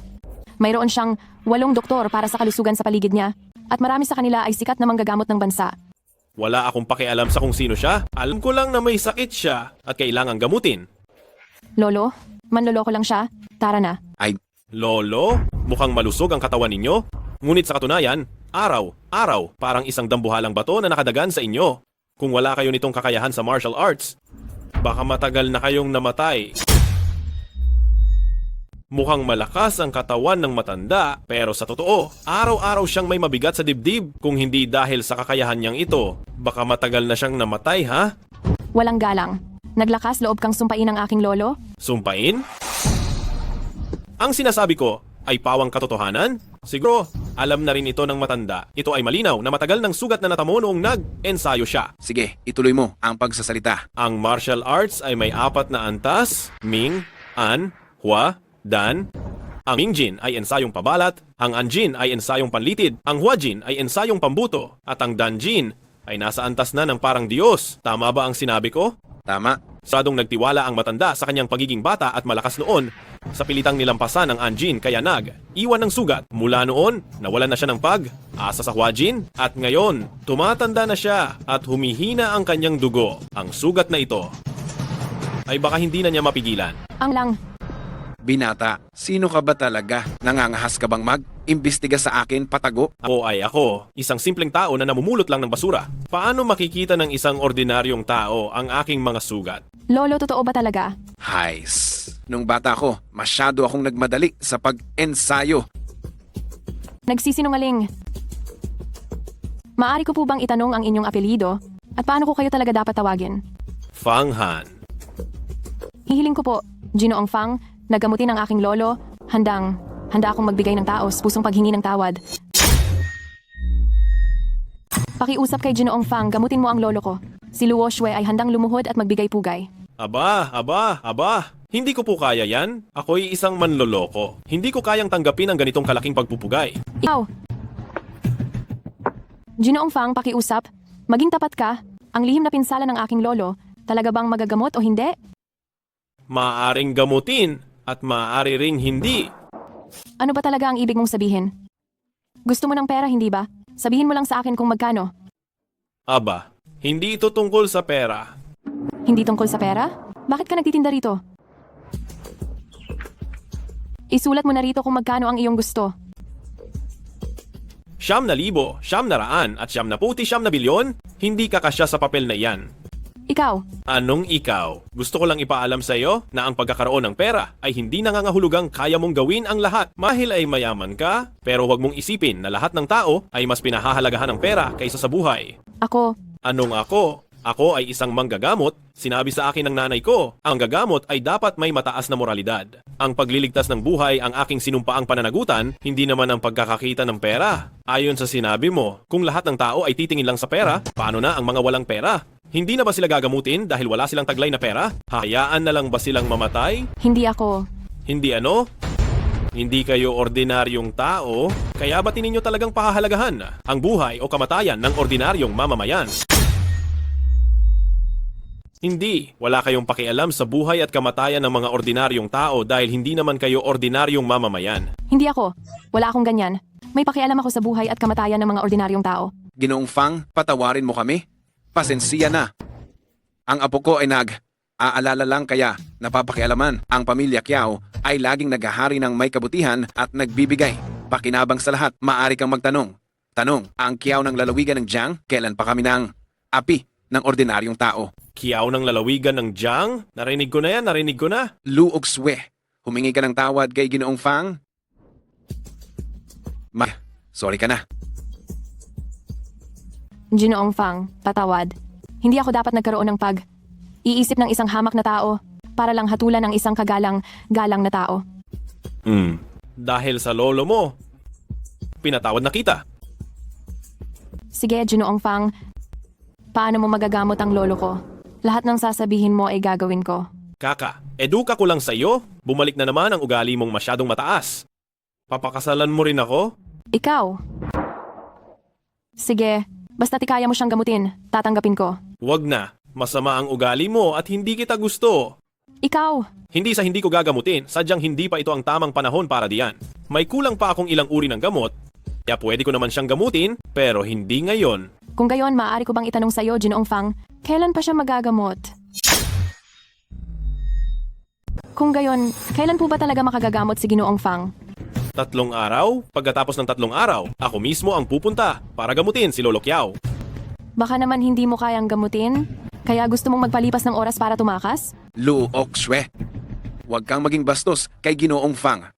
Mayroon siyang 8 doktor para sa kalusugan sa paligid niya at marami sa kanila ay sikat na manggagamot ng bansa. Wala akong pakialam sa kung sino siya. Alam ko lang na may sakit siya at kailangang gamutin. Lolo, manloloko lang siya. Tara na. Lolo, mukhang malusog ang katawan ninyo. Ngunit sa katunayan, araw-araw parang isang dambuhalang bato na nakadagan sa inyo. Kung wala kayo nitong kakayahan sa martial arts, baka matagal na kayong namatay. Mukhang malakas ang katawan ng matanda, pero sa totoo, araw-araw siyang may mabigat sa dibdib. Kung hindi dahil sa kakayahan niyang ito, baka matagal na siyang namatay, ha? Walang galang. Naglakas loob kang sumpain ang aking lolo? Sumpain? Ang sinasabi ko ay pawang katotohanan? Siguro, alam na rin ito ng matanda. Ito ay malinaw na matagal ng sugat na natamo noong nag-ensayo siya. Sige, ituloy mo ang pagsasalita. Ang martial arts ay may 4 na antas, Ming, An, Hua, Dan. Ang Mingjin ay ensayong pabalat, ang Anjin ay ensayong panlitid, ang Huajin ay ensayong pambuto, at ang Danjin ay nasa antas na ng parang Diyos. Tama ba ang sinabi ko? Tama. Sadong nagtiwala ang matanda sa kanyang pagiging bata at malakas noon. Sa pilitang nilampasan ng Anjin kaya iwan ng sugat. Mula noon, nawalan na siya ng asa sa Huajin at ngayon, tumatanda na siya at humihina ang kanyang dugo. Ang sugat na ito ay baka hindi na niya mapigilan. Ang lang. Binata, sino ka ba talaga? Nangangahas ka bang mag-imbestiga sa akin, patago? Ako, isang simpleng tao na namumulot lang ng basura. Paano makikita ng isang ordinaryong tao ang aking mga sugat? Lolo, totoo ba talaga? Hays. Nung bata ko, masyado akong nagmadali sa pag-ensayo. Nagsisinungaling. Maari ko po bang itanong ang inyong apelyido? At paano ko kayo talaga dapat tawagin? Fang Han. Hihiling ko po, Ginoong Fang, nagamutin ang aking lolo, handa akong magbigay ng taos, pusong paghingi ng tawad. Pakiusap kay Ginoong Fang, gamutin mo ang lolo ko. Si Luo Shui ay handang lumuhod at magbigay pugay. Aba. Hindi ko po kaya yan. Ako'y isang manloloko. Hindi ko kayang tanggapin ang ganitong kalaking pagpupugay. Ikaw! Ginoong Fang, pakiusap. Maging tapat ka. Ang lihim na pinsala ng aking lolo, talaga bang magagamot o hindi? Maaaring gamutin at maaari ring hindi. Ano ba talaga ang ibig mong sabihin? Gusto mo ng pera, hindi ba? Sabihin mo lang sa akin kung magkano. Aba, hindi ito tungkol sa pera. Hindi tungkol sa pera? Bakit ka nagtitinda rito? Isulat mo na rito kung magkano ang iyong gusto. 9,000, 900 at 900 bilyon? Hindi ka kasya sa papel na iyan. Ikaw, Anong ikaw? Gusto ko lang ipaalam sa iyo na ang pagkakaroon ng pera ay hindi nangangahulugang kaya mong gawin ang lahat. Mahil ay mayaman ka, pero huwag mong isipin na lahat ng tao ay mas pinahahalagahan ng pera kaysa sa buhay. ako, Anong ako? Ako ay isang manggagamot. Sinabi sa akin ng nanay ko, ang gagamot ay dapat may mataas na moralidad. Ang pagliligtas ng buhay ang aking sinumpaang pananagutan, hindi naman ang pagkakakita ng pera. Ayon sa sinabi mo, kung lahat ng tao ay titingin lang sa pera, paano na ang mga walang pera? Hindi na ba sila gagamutin dahil wala silang taglay na pera? Hayaan na lang ba silang mamatay? hindi ako. Hindi ano? Hindi kayo ordinaryong tao, kaya ba ninyo talagang pahahalagahan ang buhay o kamatayan ng ordinaryong mamamayan? Hindi, wala kayong pakialam sa buhay at kamatayan ng mga ordinaryong tao dahil hindi naman kayo ordinaryong mamamayan. Hindi ako. Wala akong ganyan. May pakialam ako sa buhay at kamatayan ng mga ordinaryong tao. Ginoong Fang, patawarin mo kami. Pasensya na. Ang apo ko ay aalala lang kaya napapakialaman. Ang pamilya Kiao ay laging naghahari ng may kabutihan at nagbibigay. Pakinabang sa lahat, maaari kang magtanong. Tanong, ang Kiao ng lalawigan ng Jiang, kailan pa kami ng api ng ordinaryong tao? Kiyaw ng lalawigan ng Jiang? Narinig ko na yan, narinig ko na. Luok Swe, humingi ka ng tawad kay Ginoong Fang? Sorry ka na. Ginoong Fang, patawad. Hindi ako dapat nagkaroon ng iisip ng isang hamak na tao para lang hatulan ng isang galang na tao. Dahil sa lolo mo, pinatawad na kita. Sige, Ginoong Fang, paano mo magagamot ang lolo ko? Lahat ng sasabihin mo ay gagawin ko. Kaka, eduka ko lang sa iyo. Bumalik na naman ang ugali mong masyadong mataas. Papakasalan mo rin ako? Ikaw? Sige, basta kaya mo siyang gamutin, tatanggapin ko. Wag na. Masama ang ugali mo at hindi kita gusto. Ikaw? Hindi sa hindi ko gagamutin, sadyang hindi pa ito ang tamang panahon para diyan. May kulang pa akong ilang uri ng gamot, kaya pwede ko naman siyang gamutin, pero hindi ngayon. Kung gayon, maaari ko bang itanong sa'yo, Ginoong Fang, kailan pa siya magagamot? Kung gayon, kailan po ba talaga makagagamot si Ginoong Fang? 3 araw? Pagkatapos ng 3 araw, ako mismo ang pupunta para gamutin si Lolo Kiao. Baka naman hindi mo kayang gamutin? Kaya gusto mong magpalipas ng oras para tumakas? Luok Swe, huwag kang maging bastos kay Ginoong Fang.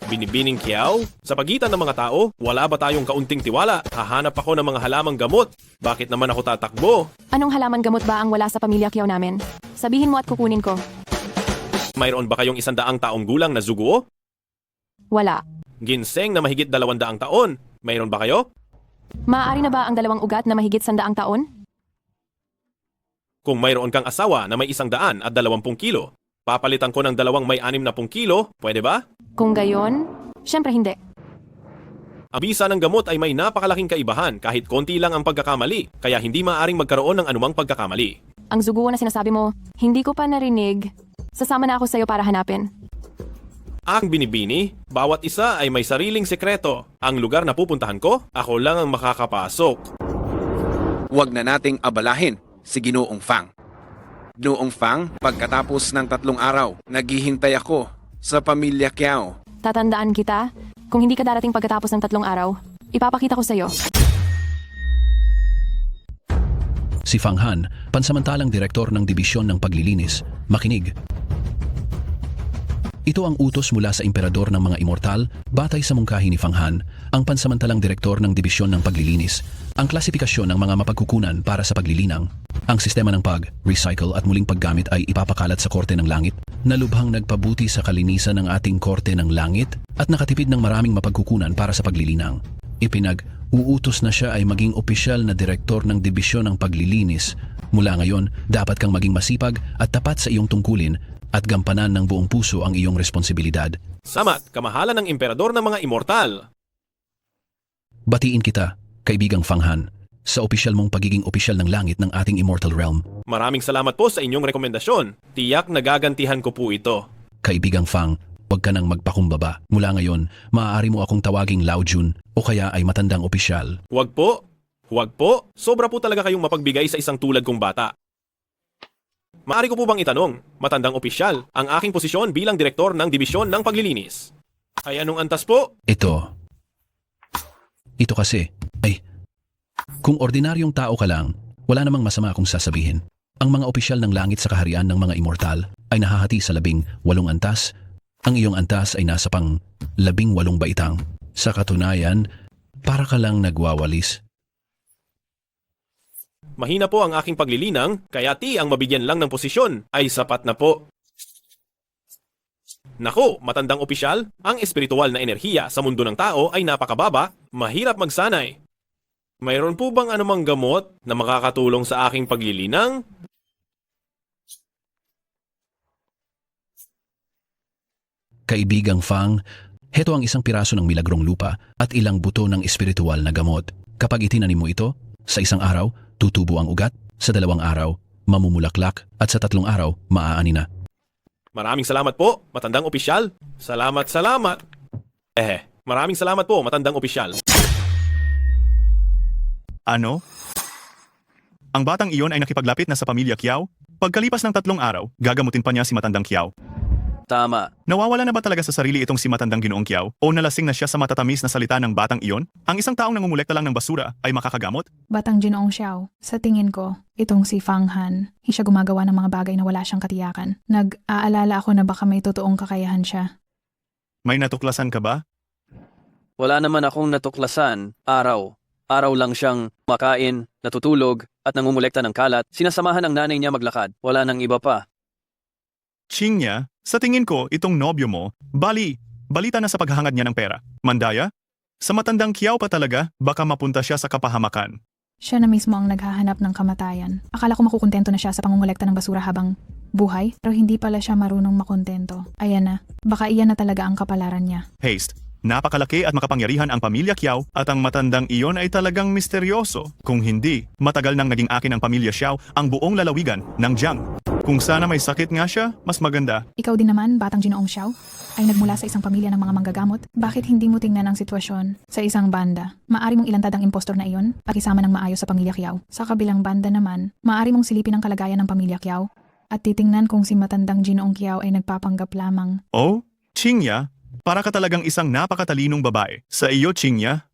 Binibining Kiao? Sa pagitan ng mga tao, wala ba tayong kaunting tiwala? Hahanap ako ng mga halamang gamot. Bakit naman ako tatakbo? Anong halaman gamot ba ang wala sa pamilya Kiao namin? Sabihin mo at kukunin ko. Mayroon ba kayong 100 taong gulang na zugo? Wala. Ginseng na mahigit 200 taon? Mayroon ba kayo? Maaari na ba ang 2 ugat na mahigit 100 taon? Kung mayroon kang asawa na may 120 kilo, papalitan ko ng 2 may 60 kilo, pwede ba? Kung gayon, syempre hindi. Ang bisa ng gamot ay may napakalaking kaibahan kahit konti lang ang pagkakamali, kaya hindi maaaring magkaroon ng anumang pagkakamali. Ang zugo na sinasabi mo, hindi ko pa narinig. Sasama na ako sa'yo para hanapin. Ang binibini, bawat isa ay may sariling sekreto. Ang lugar na pupuntahan ko, ako lang ang makakapasok. Huwag na nating abalahin si Ginoong Fang. Ginoong Fang, pagkatapos ng 3 araw, naghihintay ako sa pamilya Kiao. Tatandaan kita, kung hindi ka darating pagkatapos ng 3 araw, ipapakita ko sa'yo. Si Fang Han, pansamantalang direktor ng Dibisyon ng Paglilinis, makinig. Ito ang utos mula sa emperador ng mga immortal batay sa mungkahi ni Fang Han, ang pansamantalang direktor ng Dibisyon ng Paglilinis, ang klasifikasyon ng mga mapagkukunan para sa paglilinang. Ang sistema ng recycle at muling paggamit ay ipapakalat sa Korte ng Langit na lubhang nagpabuti sa kalinisan ng ating Korte ng Langit at nakatipid ng maraming mapagkukunan para sa paglilinang. Uutos na siya ay maging opisyal na direktor ng Dibisyon ng Paglilinis. Mula ngayon, dapat kang maging masipag at tapat sa iyong tungkulin at gampanan ng buong puso ang iyong responsibilidad. Samat, kamahalan ng emperador ng mga immortal. Batiin kita, kaibigang Fang Han, sa opisyal mong pagiging opisyal ng langit ng ating immortal realm. Maraming salamat po sa inyong rekomendasyon. Tiyak nagagantihan ko po ito. Kaibigang Fang, huwag ka nang magpakumbaba. Mula ngayon, maaari mo akong tawaging Lao Jun o kaya ay matandang opisyal. Huwag po. Huwag po. Sobra po talaga kayong mapagbigay sa isang tulad kong bata. Maaari ko po bang itanong, matandang opisyal, ang aking posisyon bilang direktor ng dibisyon ng paglilinis? Ay anong antas po? Ito kasi, kung ordinaryong tao ka lang, wala namang masama akong sasabihin. Ang mga opisyal ng langit sa kaharian ng mga immortal ay nahahati sa 18 antas. Ang iyong antas ay nasa pang 18 baitang. Sa katunayan, para ka lang nagwawalis. Mahina po ang aking paglilinang, kaya ang mabigyan lang ng posisyon ay sapat na po. Nako, matandang opisyal, ang espiritual na enerhiya sa mundo ng tao ay napakababa, mahirap magsanay. Mayroon po bang anumang gamot na makakatulong sa aking paglilinang? Kaibigang Fang, heto ang isang piraso ng milagrong lupa at ilang buto ng espiritual na gamot. Kapag itinanim mo ito, sa isang araw, tutubo ang ugat, sa 2 araw, mamumulaklak, at sa 3 araw, maaani na. Maraming salamat po, matandang opisyal. Salamat. Maraming salamat po, matandang opisyal. Ano? Ang batang iyon ay nakipaglapit na sa pamilya Kiao? Pagkalipas ng 3 araw, gagamutin pa niya si matandang Kiao. Tama. Nawawala na ba talaga sa sarili itong si matandang Ginoong Kiao? O nalasing na siya sa matatamis na salita ng batang iyon? Ang isang taong nangungulekta lang ng basura ay makakagamot? Batang Ginoong Xiao, sa tingin ko, itong si Fang Han, hindi siya gumagawa ng mga bagay na wala siyang katiyakan. Nag-aalala ako na baka may totoong kakayahan siya. May natuklasan ka ba? Wala naman akong natuklasan. Araw lang siyang makain, natutulog, at nangungulekta ng kalat. Sinasamahan ng nanay niya maglakad. Wala nang iba pa. Chingya, sa tingin ko, itong nobyo mo, balita na sa paghahangad niya ng pera. Mandaya? Sa matandang Kiao pa talaga, baka mapunta siya sa kapahamakan. Siya na mismo ang naghahanap ng kamatayan. Akala ko makukontento na siya sa pangungulekta ng basura habang buhay, pero hindi pala siya marunong makontento. Ayan na, baka iyan na talaga ang kapalaran niya. Haste, napakalaki at makapangyarihan ang pamilya Kiao at ang matandang iyon ay talagang misteryoso. Kung hindi, matagal nang naging akin ang pamilya Xiao ang buong lalawigan ng Jiang. Kung sana may sakit nga siya, mas maganda. Ikaw din naman, Batang Ginoong Xiao, ay nagmula sa isang pamilya ng mga manggagamot. Bakit hindi mo tingnan ang sitwasyon sa isang banda? Maari mong ilantad ang impostor na iyon, pakisama ng maayos sa pamilya Kiao. Sa kabilang banda naman, maari mong silipin ang kalagayan ng pamilya Kiao at titingnan kung si matandang Ginoong Kiao ay nagpapanggap lamang. Oh, Chingya, para ka talagang isang napakatalinong babae. Sa iyo, Chingya,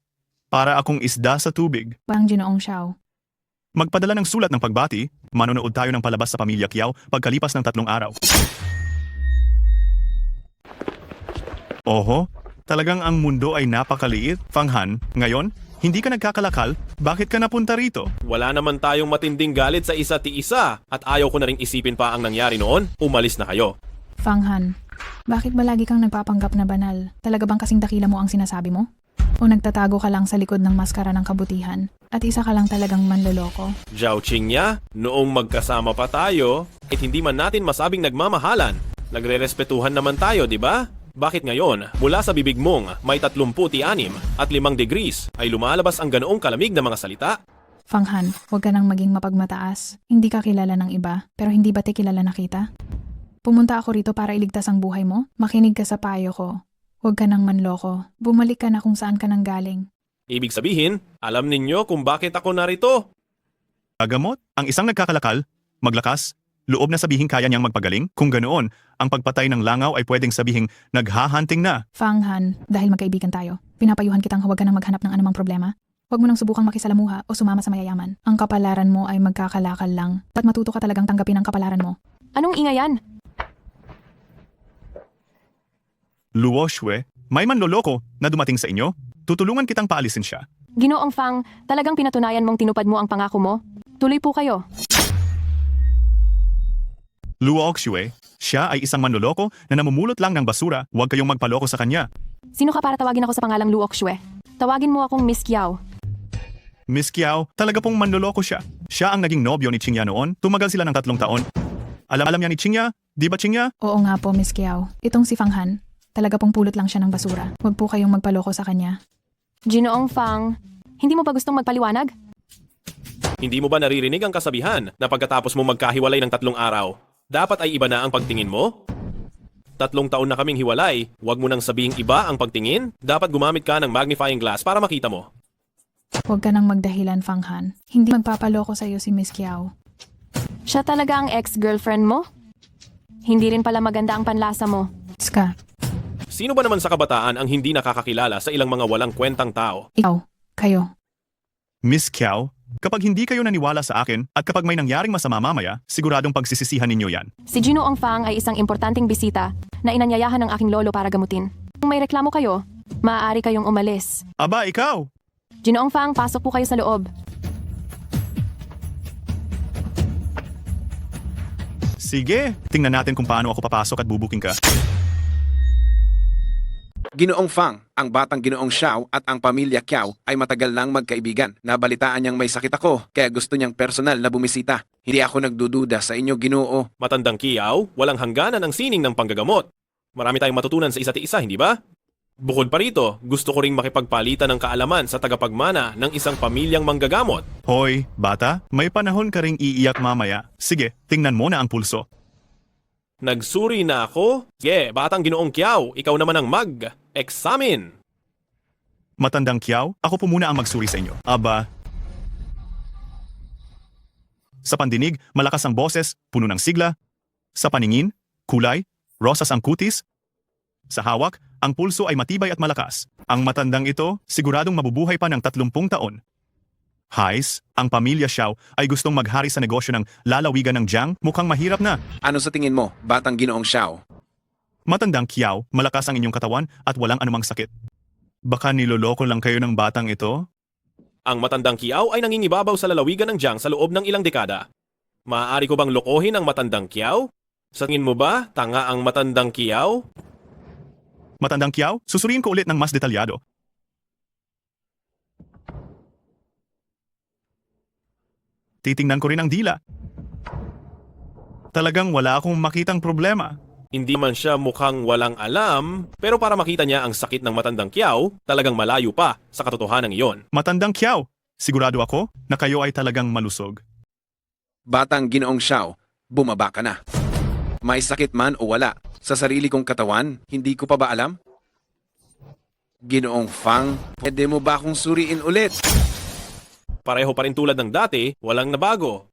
para akong isda sa tubig. Batang Ginoong Xiao, Magpadala ng sulat ng pagbati, manonood tayo ng palabas sa pamilya Kiao pagkalipas ng 3 araw. Oho, talagang ang mundo ay napakaliit. Fang Han, ngayon, hindi ka nagkakalakal, bakit ka napunta rito? Wala naman tayong matinding galit sa isa't isa at ayaw ko na ring isipin pa ang nangyari noon. Umalis na kayo. Fang Han, bakit ba lagi kang nagpapanggap na banal? Talaga bang kasing dakila mo ang sinasabi mo? O nagtatago ka lang sa likod ng maskara ng kabutihan at isa ka lang talagang manloloko? Zhao Qingya, noong magkasama pa tayo, hindi man natin masabing nagmamahalan. Nagre-respetuhan naman tayo, di ba? Bakit ngayon, mula sa bibig mong may 36 at 5 degrees ay lumalabas ang ganoong kalamig na mga salita? Fang Han, huwag ka nang maging mapagmataas. Hindi ka kilala ng iba, pero hindi ba kilala na kita? Pumunta ako rito para iligtas ang buhay mo. Makinig ka sa payo ko. Huwag ka nang manloko. Bumalik ka na kung saan ka nang galing. Ibig sabihin, alam ninyo kung bakit ako narito. Gagamot, ang isang nagkakalakal, maglakas, loob na sabihin kaya niyang magpagaling. Kung ganoon, ang pagpatay ng langaw ay pwedeng sabihing naghahunting na. Fang Han, dahil magkaibigan tayo, pinapayuhan kitang huwag ka nang maghanap ng anumang problema. Huwag mo nang subukang makisalamuha o sumama sa mayayaman. Ang kapalaran mo ay magkakalakal lang. At matuto ka talagang tanggapin ang kapalaran mo. Anong ingayan? Luo Shue, may manloloko na dumating sa inyo? Tutulungan kitang paalisin siya. Ginoong Fang, talagang pinatunayan mong tinupad mo ang pangako mo? Tuloy po kayo. Luo Shue, siya ay isang manloloko na namumulot lang ng basura. Huwag kayong magpaloko sa kanya. Sino ka para tawagin ako sa pangalang Luok Shue? Tawagin mo akong Miss Kiao. Miss Kiao, talaga pong manloloko siya. Siya ang naging nobyo ni Chingya noon. Tumagal sila ng 3 taon. Alam niya ni Chingya? Di ba Chingya? Oo nga po, Miss Kiao. Itong si Fang Han, talaga pong pulot lang siya ng basura. Huwag po kayong magpaloko sa kanya. Ginoong Fang, hindi mo ba gustong magpaliwanag? Hindi mo ba naririnig ang kasabihan na pagkatapos mo magkahiwalay ng 3 araw, dapat ay iba na ang pagtingin mo? 3 taon na kaming hiwalay, huwag mo nang sabihing iba ang pagtingin. Dapat gumamit ka ng magnifying glass para makita mo. Huwag ka nang magdahilan, Fang Han. Hindi magpapaloko sa'yo si Miss Kiao. Siya talaga ang ex-girlfriend mo? Hindi rin pala maganda ang panlasa mo. Ska, Sino ba naman sa kabataan ang hindi nakakakilala sa ilang mga walang kwentang tao? ikaw, kayo. Miss Kiao, kapag hindi kayo naniwala sa akin at kapag may nangyaring masama mamaya, siguradong pagsisisihan ninyo yan. Si Ginoong Fang ay isang importanteng bisita na inanyayahan ng aking lolo para gamutin. Kung may reklamo kayo, maaari kayong umalis. Aba, ikaw! Ginoong Fang, pasok po kayo sa loob. Sige, tingnan natin kung paano ako papasok at bubuking ka. Ginoong Fang, ang batang Ginoong Xiao at ang pamilya Kiao ay matagal nang magkaibigan. Nabalitaan niyang may sakit ako, kaya gusto niyang personal na bumisita. Hindi ako nagdududa sa inyo, Ginoo. Matandang Kiao, walang hangganan ang sining ng panggagamot. Marami tayong matutunan sa isa't isa, hindi ba? Bukod pa rito, gusto ko ring makipagpalitan ng kaalaman sa tagapagmana ng isang pamilyang manggagamot. Hoy, bata, may panahon ka ring iiyak mamaya. Sige, tingnan mo na ang pulso. Nagsuri na ako? Sige, batang Ginoong Kiao, ikaw naman ang mag-examine. Matandang Kiao, ako po muna ang magsuri sa inyo. Aba. Sa pandinig, malakas ang boses, puno ng sigla. Sa paningin, kulay, rosas ang kutis. Sa hawak, ang pulso ay matibay at malakas. Ang matandang ito, siguradong mabubuhay pa ng 30 taon. Hais, ang pamilya Xiao ay gustong maghari sa negosyo ng lalawigan ng Jiang, mukhang mahirap na. Ano sa tingin mo, batang Ginoong Xiao? Matandang Kiao, malakas ang inyong katawan at walang anumang sakit. Baka niloloko lang kayo ng batang ito? Ang matandang Kiao ay nangingibabaw sa lalawigan ng Jiang sa loob ng ilang dekada. Maaari ko bang lokohin ang matandang Kiao? Sa tingin mo ba, tanga ang matandang Kiao? Matandang Kiao, susuriin ko ulit ng mas detalyado. Titingnan ko rin ang dila. Talagang wala akong makitang problema. Hindi man siya mukhang walang alam, pero para makita niya ang sakit ng matandang Kiao, talagang malayo pa sa katotohanan iyon. Matandang Kiao, sigurado ako na kayo ay talagang malusog. Batang Ginoong Xiao, bumaba ka na. May sakit man o wala, sa sarili kong katawan, hindi ko pa ba alam? Ginoong Fang, pwede mo ba akong suriin ulit? Pareho pa rin tulad ng dati, walang nabago.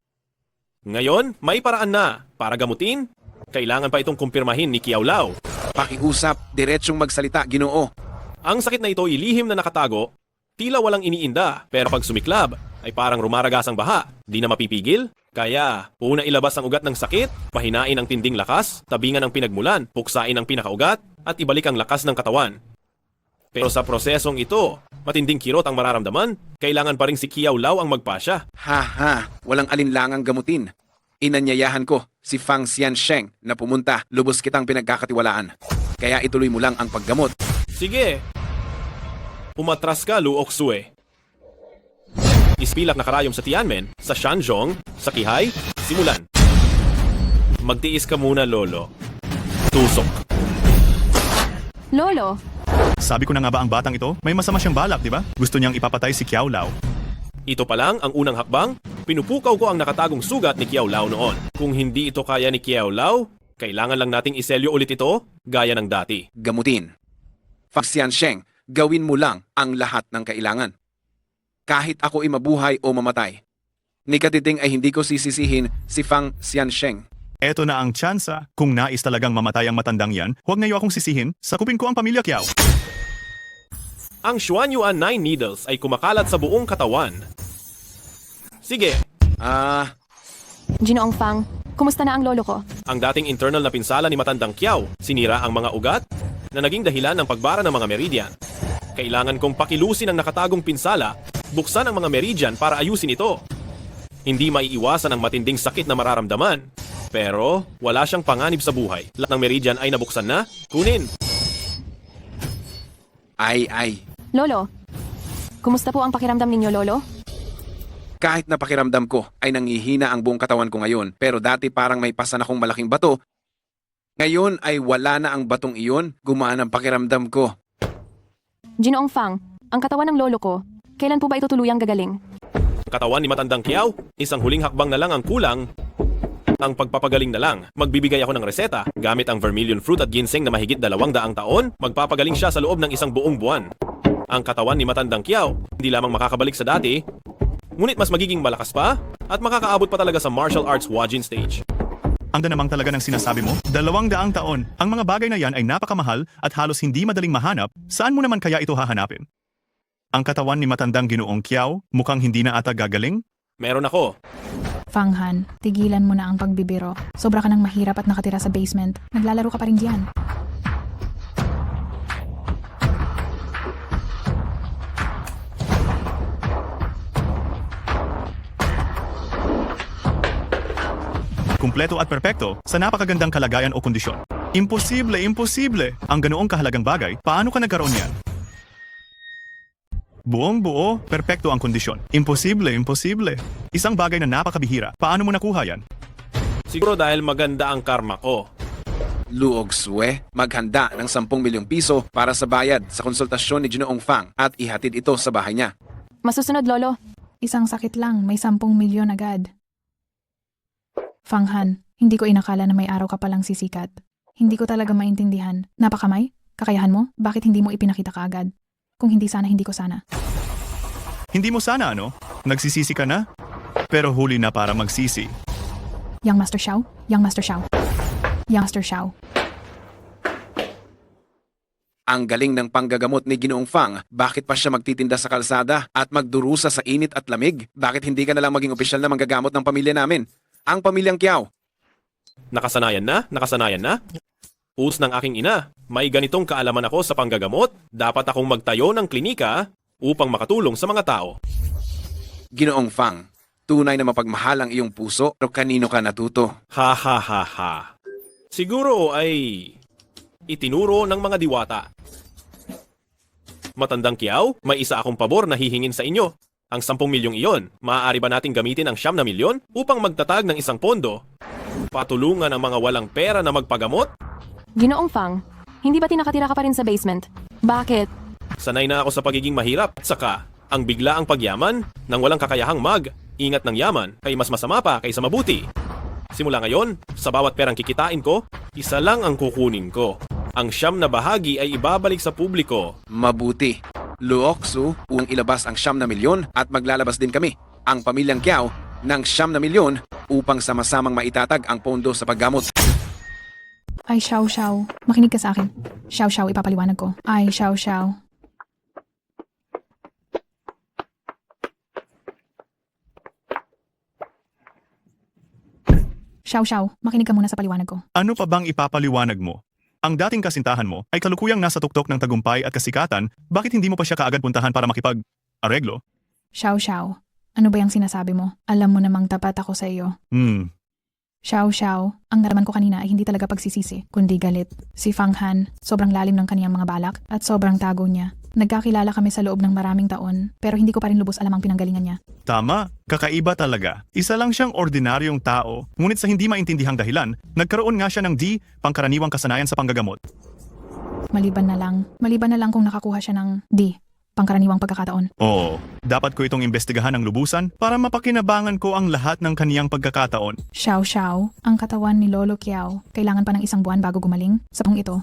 Ngayon, may paraan na. Para gamutin, kailangan pa itong kumpirmahin ni Kiao Lao. Pakiusap, diretsyong magsalita, Ginoo. Ang sakit na ito ay lihim na nakatago, tila walang iniinda, pero pag sumiklab, ay parang rumaragas ang baha. Di na mapipigil? Kaya, una ilabas ang ugat ng sakit, pahinain ang tinding lakas, tabingan ang pinagmulan, puksain ang pinakaugat, at ibalik ang lakas ng katawan. Pero sa prosesong ito, matinding kirot ang mararamdaman, kailangan pa rin si Kiao Lao ang magpasya. Ha, walang alinlangang gamutin. Inanyayahan ko si Fang Xiansheng na pumunta, lubos kitang pinagkakatiwalaan. Kaya ituloy mo lang ang paggamot. Sige, umatras ka, Lu Oksue. Ispilak na karayom sa Tianmen, sa Shanzhong, sa Qihai, simulan. Magtiis ka muna, Lolo. Tusok. Lolo, Sabi ko na nga ba ang batang ito, may masama siyang balak, di ba? Gusto niyang ipapatay si Kiao Lao. Ito pa lang ang unang hakbang, pinupukaw ko ang nakatagong sugat ni Kiao Lao noon. Kung hindi ito kaya ni Kiao Lao, kailangan lang nating iselyo ulit ito, gaya ng dati. Gamutin. Fang Xiansheng, gawin mo lang ang lahat ng kailangan. Kahit ako ay mabuhay o mamatay. Ni Katiting ay hindi ko sisisihin si Fang Xiansheng. Eto na ang tsansa. Kung nais talagang mamatay ang matandang yan, huwag na iyo akong sisihin, sakupin ko ang pamilya Kiao. Ang Xuanyuan 9 needles ay kumakalat sa buong katawan. Sige, Ginoong Fang, kumusta na ang lolo ko? ang dating internal na pinsala ni matandang Kiao, sinira ang mga ugat na naging dahilan ng pagbara ng mga meridian. Kailangan kong pakilusin ang nakatagong pinsala, buksan ang mga meridian para ayusin ito. Hindi maiiwasan ang matinding sakit na mararamdaman. Pero wala siyang panganib sa buhay. Lahat ng meridian ay nabuksan na. Kunin! Ay. Lolo, kumusta po ang pakiramdam ninyo, Lolo? Kahit na pakiramdam ko ay nangihina ang buong katawan ko ngayon, pero dati parang may pasan akong malaking bato. Ngayon ay wala na ang batong iyon, gumaan ang pakiramdam ko. Ginoong Fang, ang katawan ng lolo ko, kailan po ba ito tuluyang gagaling? Katawan ni matandang Kiao, isang huling hakbang na lang ang kulang. Ang pagpapagaling na lang. Magbibigay ako ng reseta. Gamit ang vermilion fruit at ginseng na mahigit 200 taon, magpapagaling siya sa loob ng isang buong buwan. Ang katawan ni matandang Kiao, hindi lamang makakabalik sa dati, ngunit mas magiging malakas pa, at makakaabot pa talaga sa martial arts Wajin stage. Ang namang talaga ng sinasabi mo, 200 taon. Ang mga bagay na yan ay napakamahal at halos hindi madaling mahanap. Saan mo naman kaya ito hahanapin? Ang katawan ni matandang Ginoong Kiao mukhang hindi na ata gagaling? Meron ako. Fang Han, tigilan mo na ang pagbibiro. Sobra ka nang mahirap at nakatira sa basement. Naglalaro ka pa rin diyan. Kumpleto at perpekto sa napakagandang kalagayan o kondisyon. Imposible, imposible! Ang ganoong kahalagang bagay, paano ka nagkaroon niyan? Buong buo, perpekto ang kondisyon. Imposible, imposible. Isang bagay na napakabihira. Paano mo nakuha yan? Siguro dahil maganda ang karma ko. Luog Sue, maghanda ng 10 milyong piso para sa bayad sa konsultasyon ni Ginoong Fang at ihatid ito sa bahay niya. Masusunod, Lolo. Isang sakit lang, may 10 milyon agad. Fang Han, hindi ko inakala na may araw ka palang sisikat. Hindi ko talaga maintindihan. Napakamay? Kakayahan mo? Bakit hindi mo ipinakita kaagad? Kung hindi sana, hindi ko sana. Hindi mo sana ano? Nagsisisi ka na? Pero huli na para magsisi. Young Master Xiao? Young Master Xiao? Young Master Xiao? Ang galing ng panggagamot ni Ginoong Fang, bakit pa siya magtitinda sa kalsada at magdurusa sa init at lamig? Bakit hindi ka na lang maging opisyal na manggagamot ng pamilya namin? Ang pamilyang Kiao. Nakasanayan na? Nakasanayan na? Us ng aking ina, may ganitong kaalaman ako sa panggagamot. Dapat akong magtayo ng klinika upang makatulong sa mga tao. Ginoong Fang, tunay na mapagmahal ang iyong puso, pero kanino ka natuto? Ha ha ha ha. Siguro ay itinuro ng mga diwata. Matandang Kiao, may isa akong pabor na hihingin sa inyo. Ang 10 milyong iyon, maaari ba nating gamitin ang 9 milyon upang magtatag ng isang pondo? Patulungan ang mga walang pera na magpagamot? Ginoong Fang, hindi ba tinakatira ka pa rin sa basement? Bakit? Sanay na ako sa pagiging mahirap at saka ang biglaang pagyaman nang walang kakayahang ingat ng yaman ay mas masama pa kaysa mabuti. Simula ngayon, sa bawat perang kikitain ko, isa lang ang kukunin ko. Ang 9 na bahagi ay ibabalik sa publiko. Mabuti. Luoksu, uang ilabas ang 9 milyon at maglalabas din kami, ang pamilyang Kiao, ng 9 milyon upang sama-samang maitatag ang pondo sa paggamot. Ay, Xiao Xiao. Makinig ka sa akin. Xiao Xiao, ipapaliwanag ko. Ay, Xiao Xiao. Xiao Xiao, makinig ka muna sa paliwanag ko. Ano pa bang ipapaliwanag mo? Ang dating kasintahan mo ay kalukuyang nasa tuktok ng tagumpay at kasikatan, bakit hindi mo pa siya kaagad puntahan para makipag-areglo? Xiao Xiao, ano ba yung sinasabi mo? Alam mo namang tapat ako sa iyo. Xiao Xiao, ang naraman ko kanina ay hindi talaga pagsisisi, kundi galit. Si Fang Han, sobrang lalim ng kaniyang mga balak at sobrang tago niya. Nagkakilala kami sa loob ng maraming taon, pero hindi ko pa rin lubos alam ang pinanggalingan niya. Tama, kakaiba talaga. Isa lang siyang ordinaryong tao, ngunit sa hindi maintindihang dahilan, nagkaroon nga siya ng pangkaraniwang kasanayan sa panggagamot. Maliban na lang kung nakakuha siya ng pangkaraniwang pagkakataon. Oo, dapat ko itong imbestigahan ng lubusan para mapakinabangan ko ang lahat ng kaniyang pagkakataon. Xiao Xiao, ang katawan ni Lolo Kiao, kailangan pa ng 1 buwan bago gumaling. Sa pong ito,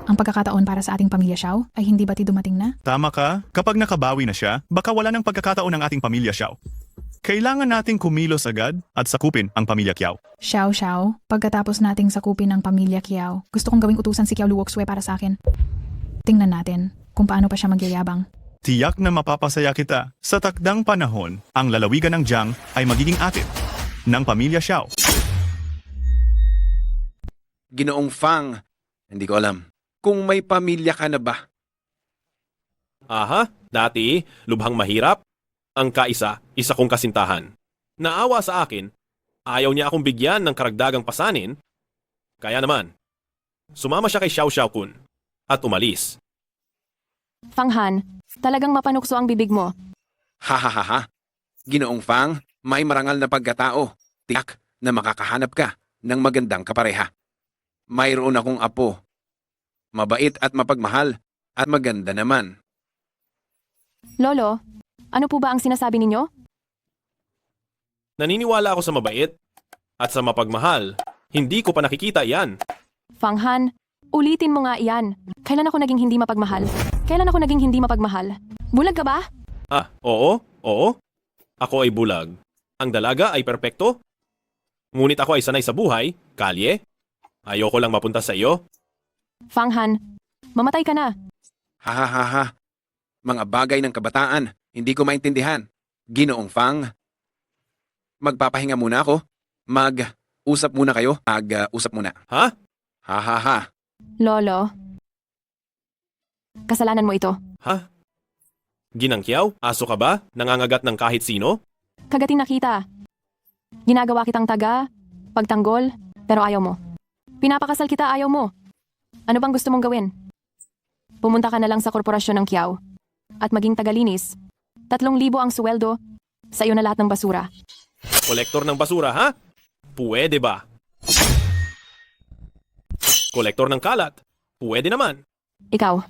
ang pagkakataon para sa ating pamilya Xiao ay hindi bati dumating na? Tama ka, kapag nakabawi na siya, baka wala ng pagkakataon ng ating pamilya Xiao. Kailangan nating kumilos agad at sakupin ang pamilya Kiao. Xiao Xiao, pagkatapos nating sakupin ang pamilya Kiao, gusto kong gawing utusan si Kiao Luoksue para sa akin. Tingnan natin kung paano pa siya magyayabang. Tiyak na mapapasaya kita. Sa takdang panahon, ang lalawigan ng Jiang ay magiging atin ng pamilya Xiao. Ginoong Fang, hindi ko alam. Kung may pamilya ka na ba? Aha, dati, lubhang mahirap. Ang kaisa, isa kong kasintahan. Naawa sa akin, ayaw niya akong bigyan ng karagdagang pasanin. Kaya naman, sumama siya kay Xiao Xiao Kun at umalis. Fang Han, talagang mapanukso ang bibig mo. Ha ha ha ha. Ginoong Fang, may marangal na pagkatao. Tiyak na makakahanap ka ng magandang kapareha. Mayroon akong apo. Mabait at mapagmahal at maganda naman. Lolo, ano po ba ang sinasabi ninyo? Naniniwala ako sa mabait at sa mapagmahal. Hindi ko pa nakikita yan. Fang Han, ulitin mo nga iyan. Kailan ako naging hindi mapagmahal? Kailan ako naging hindi mapagmahal? Bulag ka ba? Ah, oo. Ako ay bulag. Ang dalaga ay perpekto. Ngunit ako ay sanay sa buhay, kalye. Ayoko lang mapunta sa iyo. Fang Han, mamatay ka na. Ha ha ha ha. Mga bagay ng kabataan, hindi ko maintindihan. Ginoong Fang. Magpapahinga muna ako. Mag-usap muna kayo. Mag-usap muna. Ha? Ha ha ha. Lolo, kasalanan mo ito. Ha? Ginangkyaw? Aso ka ba? Nangangagat ng kahit sino? Kagating nakita. Ginagawa kitang taga, pagtanggol, pero ayaw mo. Pinapakasal kita, ayaw mo. Ano bang gusto mong gawin? Pumunta ka na lang sa korporasyon ng Kiao at maging tagalinis. 3,000 ang sweldo, sa iyo na lahat ng basura. Kolektor ng basura, ha? Pwede ba? Kolektor ng kalat? Pwede naman. Ikaw,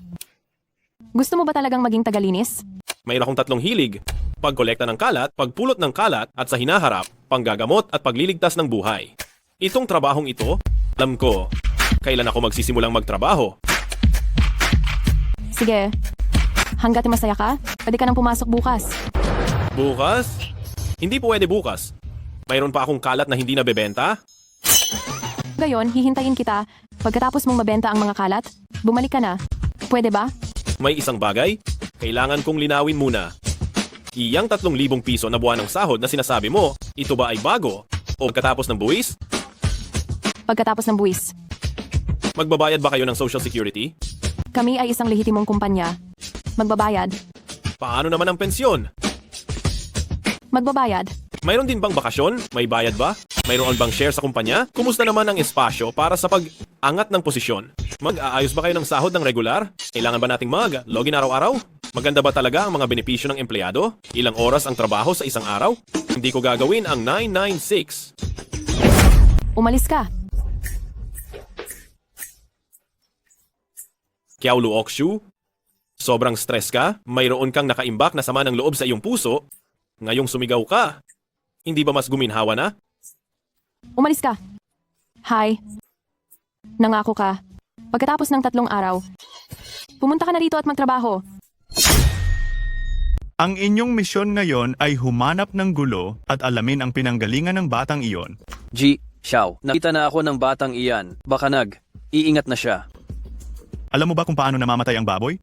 gusto mo ba talagang maging tagalinis? Mayroon akong 3 hilig. Pagkolekta ng kalat, pagpulot ng kalat, at sa hinaharap, panggagamot at pagliligtas ng buhay. Itong trabahong ito, alam ko, kailan ako magsisimulang magtrabaho. Sige, hanggat masaya ka, pwede ka nang pumasok bukas. Bukas? Hindi pwede bukas. Mayroon pa akong kalat na hindi nabebenta. Gayon, hihintayin kita. Pagkatapos mong mabenta ang mga kalat, bumalik ka na. Pwede ba? May isang bagay, kailangan kong linawin muna. Iyang 3,000 piso na buwan ng sahod na sinasabi mo, ito ba ay bago? O pagkatapos ng buwis? Pagkatapos ng buwis. Magbabayad ba kayo ng Social Security? Kami ay isang lehitimong kumpanya. Magbabayad. Paano naman ang pensyon? Magbabayad. Mayroon din bang bakasyon? May bayad ba? Mayroon bang share sa kumpanya? Kumusta naman ang espasyo para sa pag-angat ng posisyon? Mag-aayos ba kayo ng sahod ng regular? Kailangan ba nating login araw-araw? Maganda ba talaga ang mga benepisyo ng empleyado? Ilang oras ang trabaho sa isang araw? Hindi ko gagawin ang 996. Umalis ka. Kiao Luokshu? Sobrang stress ka? Mayroon kang nakaimbak na sama ng loob sa iyong puso? Ngayong sumigaw ka? Hindi ba mas guminhawa na? Umalis ka. Hi. Nangako ka. Pagkatapos ng 3 araw, pumunta ka na rito at magtrabaho. Ang inyong misyon ngayon ay humanap ng gulo at alamin ang pinanggalingan ng batang iyon. G. Xiao, nakita na ako ng batang iyan. Baka iingat na siya. Alam mo ba kung paano namamatay ang baboy?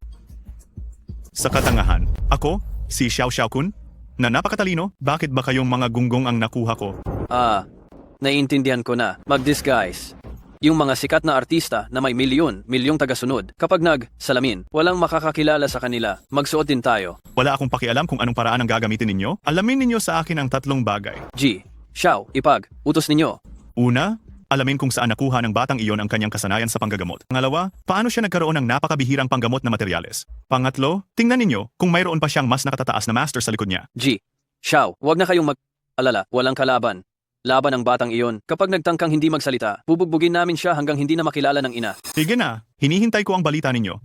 Sa katangahan. Ako, si Xiao Xiaokun, na napakatalino, bakit ba kayong mga gunggong ang nakuha ko? Naiintindihan ko na. Mag-disguise. Yung mga sikat na artista na may milyong tagasunod, kapag salamin, walang makakakilala sa kanila. Magsuot din tayo. Wala akong pakialam kung anong paraan ang gagamitin ninyo. Alamin ninyo sa akin ang 3 bagay. G. Xiao, utos ninyo. Una, alamin kung saan nakuha ng batang iyon ang kanyang kasanayan sa panggagamot. Pangalawa, paano siya nagkaroon ng napakabihirang panggamot na materyales. Pangatlo, tingnan ninyo kung mayroon pa siyang mas nakatataas na master sa likod niya. G. Xiao, wag na kayong mag-alala. Walang kalaban. Laban ang batang iyon. Kapag nagtangkang hindi magsalita, bubugbugin namin siya hanggang hindi na makilala ng ina. Sige na, hinihintay ko ang balita ninyo.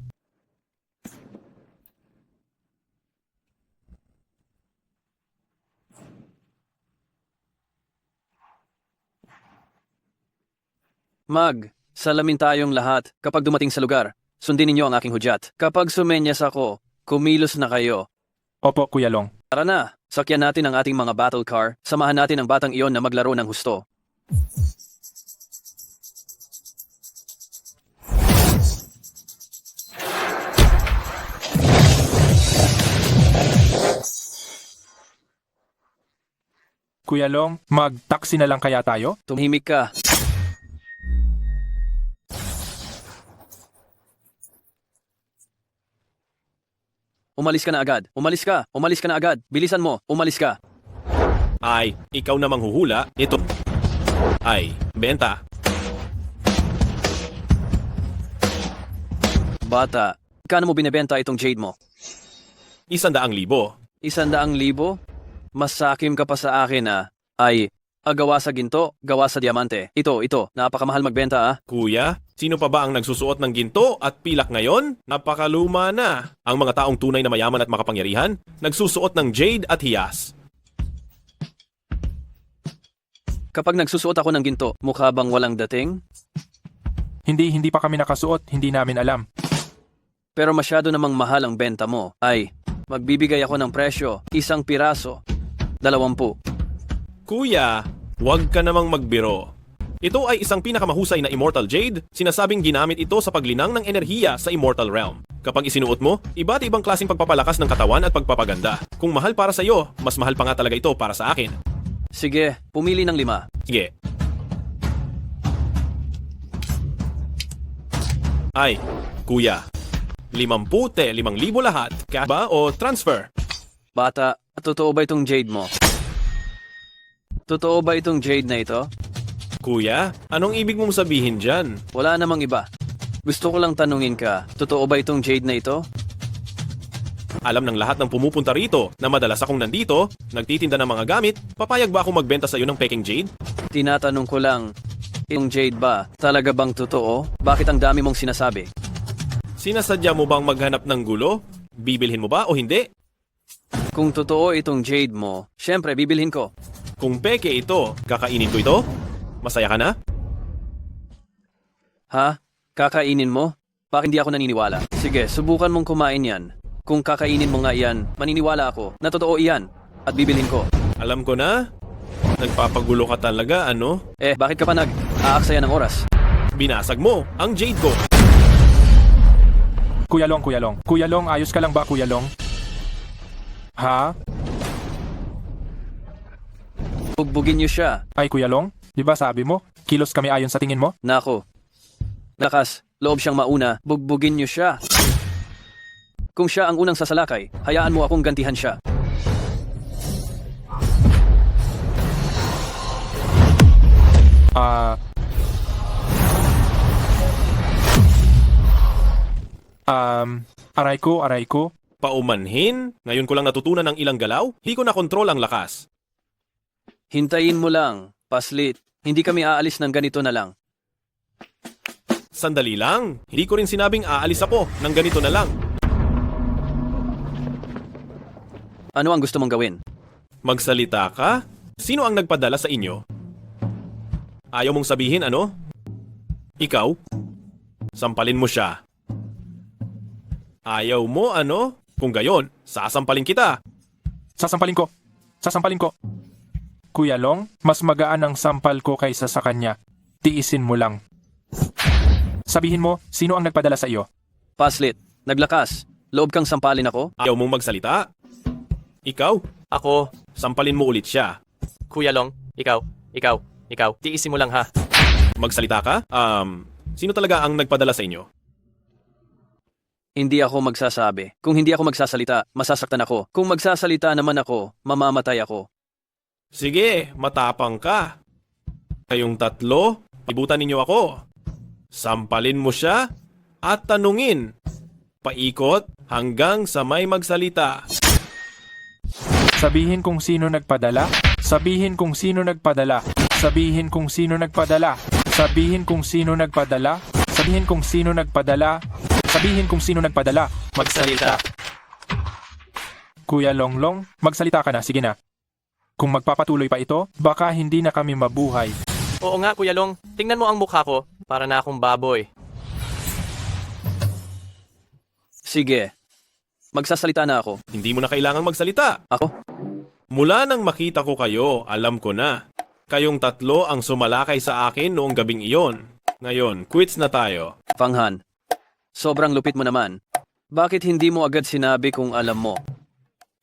Salamin tayong lahat. Kapag dumating sa lugar, sundin ninyo ang aking hudyat. Kapag sumenyas ako, kumilos na kayo. Opo, Kuya Long. Tara na, sakyan natin ang ating mga battle car. Samahan natin ang batang iyon na maglaro ng husto. Kuya Long, mag-taxi na lang kaya tayo? Tumhimik ka. Umalis ka na agad. Umalis ka. Umalis ka na agad. Bilisan mo. Umalis ka. Ay, ikaw na manghuhula. Ito. Ay, benta. Bata, kano mo binebenta itong jade mo? 100,000. 100,000? Mas sakim ka pa sa akin Ay, gawa sa ginto, gawa sa diamante. Ito, napakamahal magbenta Kuya, sino pa ba ang nagsusuot ng ginto at pilak ngayon? Napakaluma na. Ang mga taong tunay na mayaman at makapangyarihan, nagsusuot ng jade at hiyas. Kapag nagsusuot ako ng ginto, mukha bang walang dating? Hindi pa kami nakasuot, hindi namin alam. Pero masyado namang mahal ang benta mo. Ay, magbibigay ako ng presyo, 1 piraso, 20. Kuya, huwag ka namang magbiro. Ito ay isang pinakamahusay na Immortal Jade. Sinasabing ginamit ito sa paglinang ng enerhiya sa Immortal Realm. Kapag isinuot mo, iba't ibang klaseng pagpapalakas ng katawan at pagpapaganda. Kung mahal para sa iyo, mas mahal pa nga talaga ito para sa akin. Sige, pumili ng 5. Sige. Ay, kuya. 5,000 lahat. Cash ba o transfer? Bata, totoo ba itong jade mo? Totoo ba itong jade na ito? Kuya, anong ibig mong sabihin dyan? Wala namang iba. Gusto ko lang tanungin ka, totoo ba itong jade na ito? Alam ng lahat ng pumupunta rito na madalas akong nandito, nagtitinda ng mga gamit, papayag ba akong magbenta sa iyo ng peking jade? Tinatanong ko lang, itong jade ba, talaga bang totoo? Bakit ang dami mong sinasabi? Sinasadya mo bang maghanap ng gulo? Bibilhin mo ba o hindi? Kung totoo itong jade mo, syempre bibilhin ko. Kung peke ito, kakainin ko ito? Masaya ka na? Ha? Kakainin mo? Bakit hindi ako naniniwala? Sige, subukan mong kumain yan. Kung kakainin mo nga yan, maniniwala ako na totoo iyan at bibilhin ko. Alam ko na. Nagpapagulo ka talaga, ano? Bakit ka pa nag-aaksaya ng oras? Binasag mo ang jade ko. Kuya Long, Kuya Long. Kuya Long, ayos ka lang ba, Kuya Long? Ha? Bugbugin niyo siya. Ay, Kuya Long? Di ba sabi mo, kilos kami ayon sa tingin mo? Nako. Lakas, loob siyang mauna, bugbugin niyo siya. Kung siya ang unang sasalakay, hayaan mo akong gantihan siya. Aray ko. Paumanhin? Ngayon ko lang natutunan ng ilang galaw? Hindi ko na kontrol ang lakas. Hintayin mo lang, paslit. Hindi kami aalis ng ganito na lang. Sandali lang. Hindi ko rin sinabing aalis ako ng ganito na lang. Ano ang gusto mong gawin? Magsalita ka? Sino ang nagpadala sa inyo? Ayaw mong sabihin ano? Ikaw? Sampalin mo siya. Ayaw mo ano? Kung gayon, sasampalin kita. Sasampalin ko. Kuya Long, mas magaan ang sampal ko kaysa sa kanya. Tiisin mo lang. Sabihin mo, sino ang nagpadala sa iyo? Paslit, naglakas. Loob kang sampalin ako? Ayaw mong magsalita? Ikaw? Ako, Sampalin mo ulit siya. Kuya Long, ikaw. Tiisin mo lang ha. Magsalita ka? Sino talaga ang nagpadala sa inyo? Hindi ako magsasabi. Kung hindi ako magsasalita, masasaktan ako. Kung magsasalita naman ako, mamamatay ako. Sige, matapang ka. Kayong tatlo, ibutan ninyo ako. Sampalin mo siya at tanungin. Paikot hanggang sa may magsalita. Sabihin kung sino nagpadala. Sabihin kung sino nagpadala. Sabihin kung sino nagpadala. Sabihin kung sino nagpadala. Sabihin kung sino nagpadala. Sabihin kung sino nagpadala. Magsalita. Kuya Longlong, magsalita ka na. Sige na. Kung magpapatuloy pa ito, baka hindi na kami mabuhay. Oo nga, Kuya Long. Tingnan mo ang mukha ko. Para na akong baboy. Sige. Magsasalita na ako. Hindi mo na kailangang magsalita. Ako? Mula nang makita ko kayo, alam ko na. Kayong tatlo ang sumalakay sa akin noong gabing iyon. Ngayon, quits na tayo. Fanghan. Sobrang lupit mo naman. Bakit hindi mo agad sinabi kung alam mo?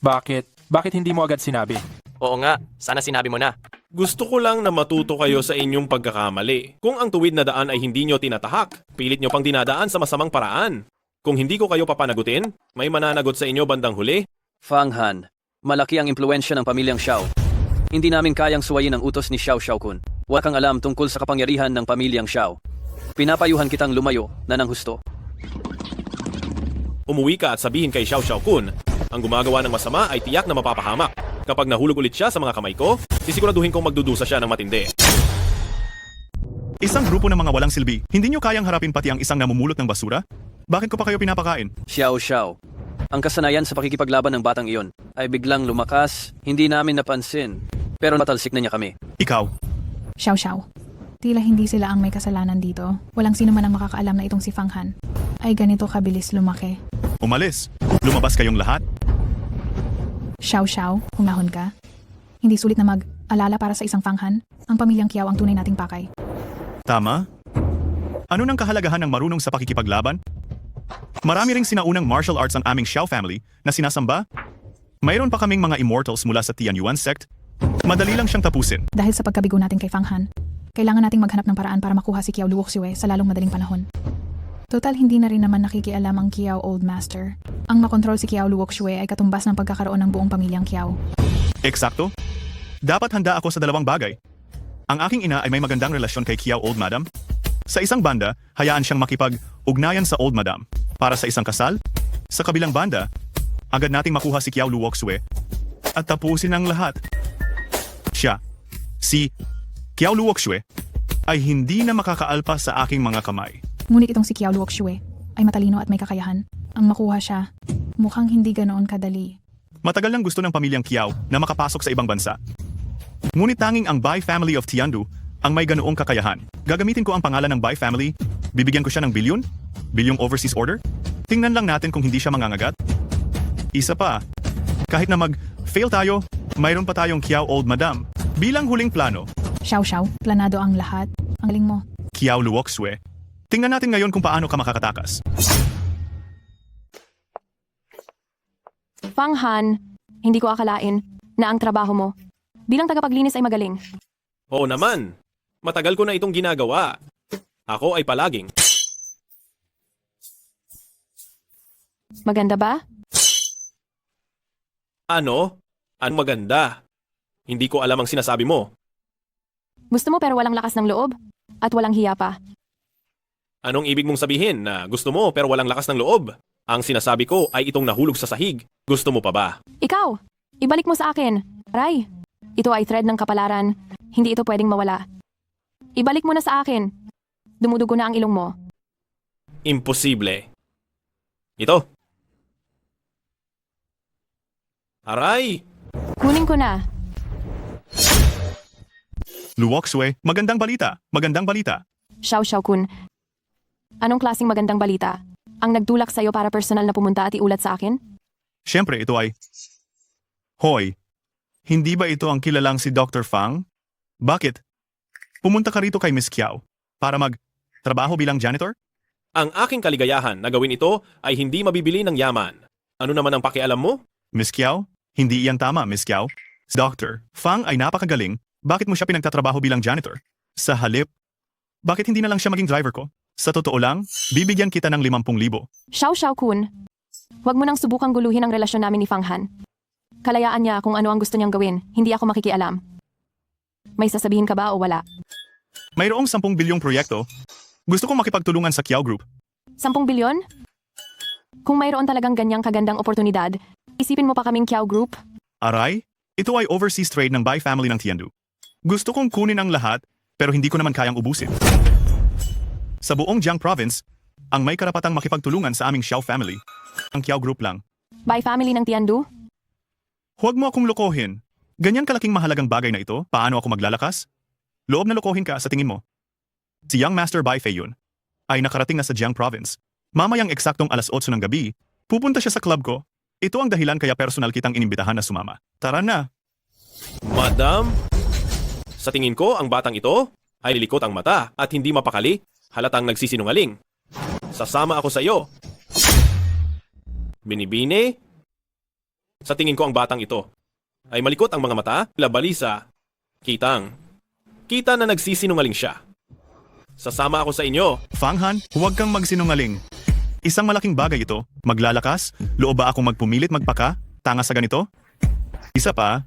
Bakit? Bakit hindi mo agad sinabi? Oo nga, sana sinabi mo na. Gusto ko lang na matuto kayo sa inyong pagkakamali. Kung ang tuwid na daan ay hindi nyo tinatahak, pilit nyo pang dinadaan sa masamang paraan. Kung hindi ko kayo papanagutin, may mananagot sa inyo bandang huli. Fanghan. Malaki ang impluensya ng pamilyang Xiao. Hindi namin kayang suwayin ang utos ni Xiao Xiaokun. Wala kang alam tungkol sa kapangyarihan ng pamilyang Xiao. Pinapayuhan kitang lumayo na ng husto. Umuwi ka at sabihin kay Xiao Xiaokun, ang gumagawa ng masama ay tiyak na mapapahamak. Kapag nahulog ulit siya sa mga kamay ko, sisiguraduhin kong magdudusa siya ng matindi. Isang grupo ng mga walang silbi, hindi nyo kayang harapin pati ang isang namumulot ng basura? Bakit ko pa kayo pinapakain? Xiao Xiao. Ang kasanayan sa pakikipaglaban ng batang iyon ay biglang lumakas, hindi namin napansin. Pero matalsik na niya kami. Ikaw. Xiao. Tila hindi sila ang may kasalanan dito. Walang sino man ang makakaalam na itong si Fanghan ay ganito kabilis lumaki. Umalis. Lumabas kayong lahat. Xiao, humahon ka. Hindi sulit na Alala para sa isang Fanghan, ang pamilyang Kiao ang tunay nating pakay. Tama? Ano nang kahalagahan ng marunong sa pakikipaglaban? Marami ring sinaunang martial arts ang aming Xiao family na sinasamba. Mayroon pa kaming mga immortals mula sa Tianyuan sect. Madali lang siyang tapusin. Dahil sa pagkabigo natin kay Fanghan, kailangan nating maghanap ng paraan para makuha si Kiao Luoxue sa lalong madaling panahon. Total hindi na rin naman nakikialam ang Kiao Old Master. Ang makontrol si Kiao Luoxue ay katumbas ng pagkakaroon ng buong pamilyang Kiao. Eksakto? Dapat handa ako sa dalawang bagay. Ang aking ina ay may magandang relasyon kay Kiao Old Madam. Sa isang banda, hayaan siyang makipag-ugnayan sa Old Madam. Para sa isang kasal, sa kabilang banda, agad nating makuha si Kiao Luoxue at tapusin ang lahat. Siya, si Kiao Luoxue, ay hindi na makakaalpas sa aking mga kamay. Ngunit itong si Kiao Luoxue ay matalino at may kakayahan. Ang makuha siya, mukhang hindi ganoon kadali. Matagal nang gusto ng pamilyang Kiao na makapasok sa ibang bansa. Ngunit tanging ang Bai family of Tiandu ang may ganoong kakayahan. Gagamitin ko ang pangalan ng Bai family, bibigyan ko siya ng bilyong overseas order. Tingnan lang natin kung hindi siya mangangagat. Isa pa, kahit na mag-fail tayo, mayroon pa tayong Kiao Old Madam. Bilang huling plano, Xiao, planado ang lahat. Ang galing mo. Kiao Luoxue. Tingnan natin ngayon kung paano ka makakatakas. Fanghan, hindi ko akalain na ang trabaho mo bilang tagapaglinis ay magaling. Oo naman. Matagal ko na itong ginagawa. Ako ay palaging. Maganda ba? Ano? Ano maganda? Hindi ko alam ang sinasabi mo. Gusto mo pero walang lakas ng loob? At walang hiya pa? Anong ibig mong sabihin na gusto mo pero walang lakas ng loob? Ang sinasabi ko ay itong nahulog sa sahig. Gusto mo pa ba? Ikaw! Ibalik mo sa akin! Aray! Ito ay thread ng kapalaran. Hindi ito pwedeng mawala. Ibalik mo na sa akin. Dumudugo na ang ilong mo. Imposible. Ito. Aray! Kunin ko na. Luoxue, magandang balita. Magandang balita. Xiao Kun. Anong klaseng magandang balita? Ang nagtulak sa'yo para personal na pumunta at iulat sa akin? Siyempre, ito ay... Hoy, hindi ba ito ang kilalang si Dr. Fang? Bakit? Pumunta ka rito kay Miss Kiao para mag-trabaho bilang janitor? Ang aking kaligayahan na gawin ito ay hindi mabibili ng yaman. Ano naman ang pakialam mo? Miss Kiao? Hindi iyan tama, Miss Kiao. Dr. Fang ay napakagaling. Bakit mo siya pinagtatrabaho bilang janitor? Sa halip, bakit hindi na lang siya maging driver ko? Sa totoo lang, bibigyan kita ng 50,000. Xiao Kun. Huwag mo nang subukang guluhin ang relasyon namin ni Fanghan. Kalayaan niya kung ano ang gusto niyang gawin. Hindi ako makikialam. May sasabihin ka ba o wala? Mayroong 10 bilyong proyekto. Gusto kong makipagtulungan sa Kiao Group. 10 bilyon? Kung mayroon talagang ganyang kagandang oportunidad, isipin mo pa kaming Kiao Group? Aray, ito ay overseas trade ng Bai family ng Tiandu. Gusto kong kunin ang lahat, pero hindi ko naman kayang ubusin. Sa buong Jiang Province, ang may karapatang makipagtulungan sa aming Xiao family, ang Kiao Group lang. By family ng Tiandu? Huwag mo akong lokohin. Ganyan kalaking mahalagang bagay na ito, paano ako maglalakas? Loob na lokohin ka sa tingin mo. Si Young Master Bai Feiyun ay nakarating na sa Jiang Province. Mamayang eksaktong alas 8 ng gabi, pupunta siya sa club ko. Ito ang dahilan kaya personal kitang inimbitahan na sumama. Tara na! Madam? Sa tingin ko, ang batang ito ay lilikot ang mata at hindi mapakali. Halatang nagsisinungaling. Sasama ako sa iyo. Binibini? Sa tingin ko ang batang ito ay malikot ang mga mata, labalisa, kita na nagsisinungaling siya. Sasama ako sa inyo. Fanghan, huwag kang magsinungaling. Isang malaking bagay ito. Maglalakas? Loob ba akong magpumilit magpaka? Tanga sa ganito? Isa pa,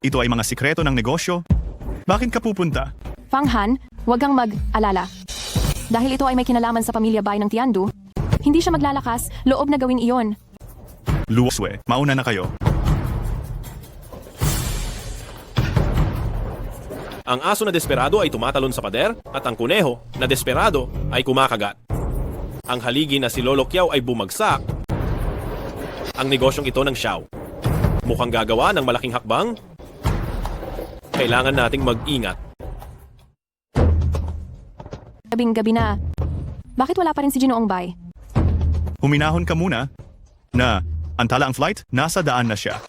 ito ay mga sikreto ng negosyo. Bakit ka pupunta? Fanghan, huwag kang mag-alala. Dahil ito ay may kinalaman sa pamilya Bai ng Tiandu, hindi siya maglalakas, loob na gawin iyon. Luoxue, mauna na kayo. Ang aso na desperado ay tumatalon sa pader at ang kuneho na desperado ay kumakagat. Ang haligi na si Lolo Kiao ay bumagsak. Ang negosyong ito ng Xiao. Mukhang gagawa ng malaking hakbang. Kailangan nating mag-ingat. Gabing-gabi na. Bakit wala pa rin si Ginoong Bai? Huminahon ka muna. Na, antala ang flight, nasa daan na siya.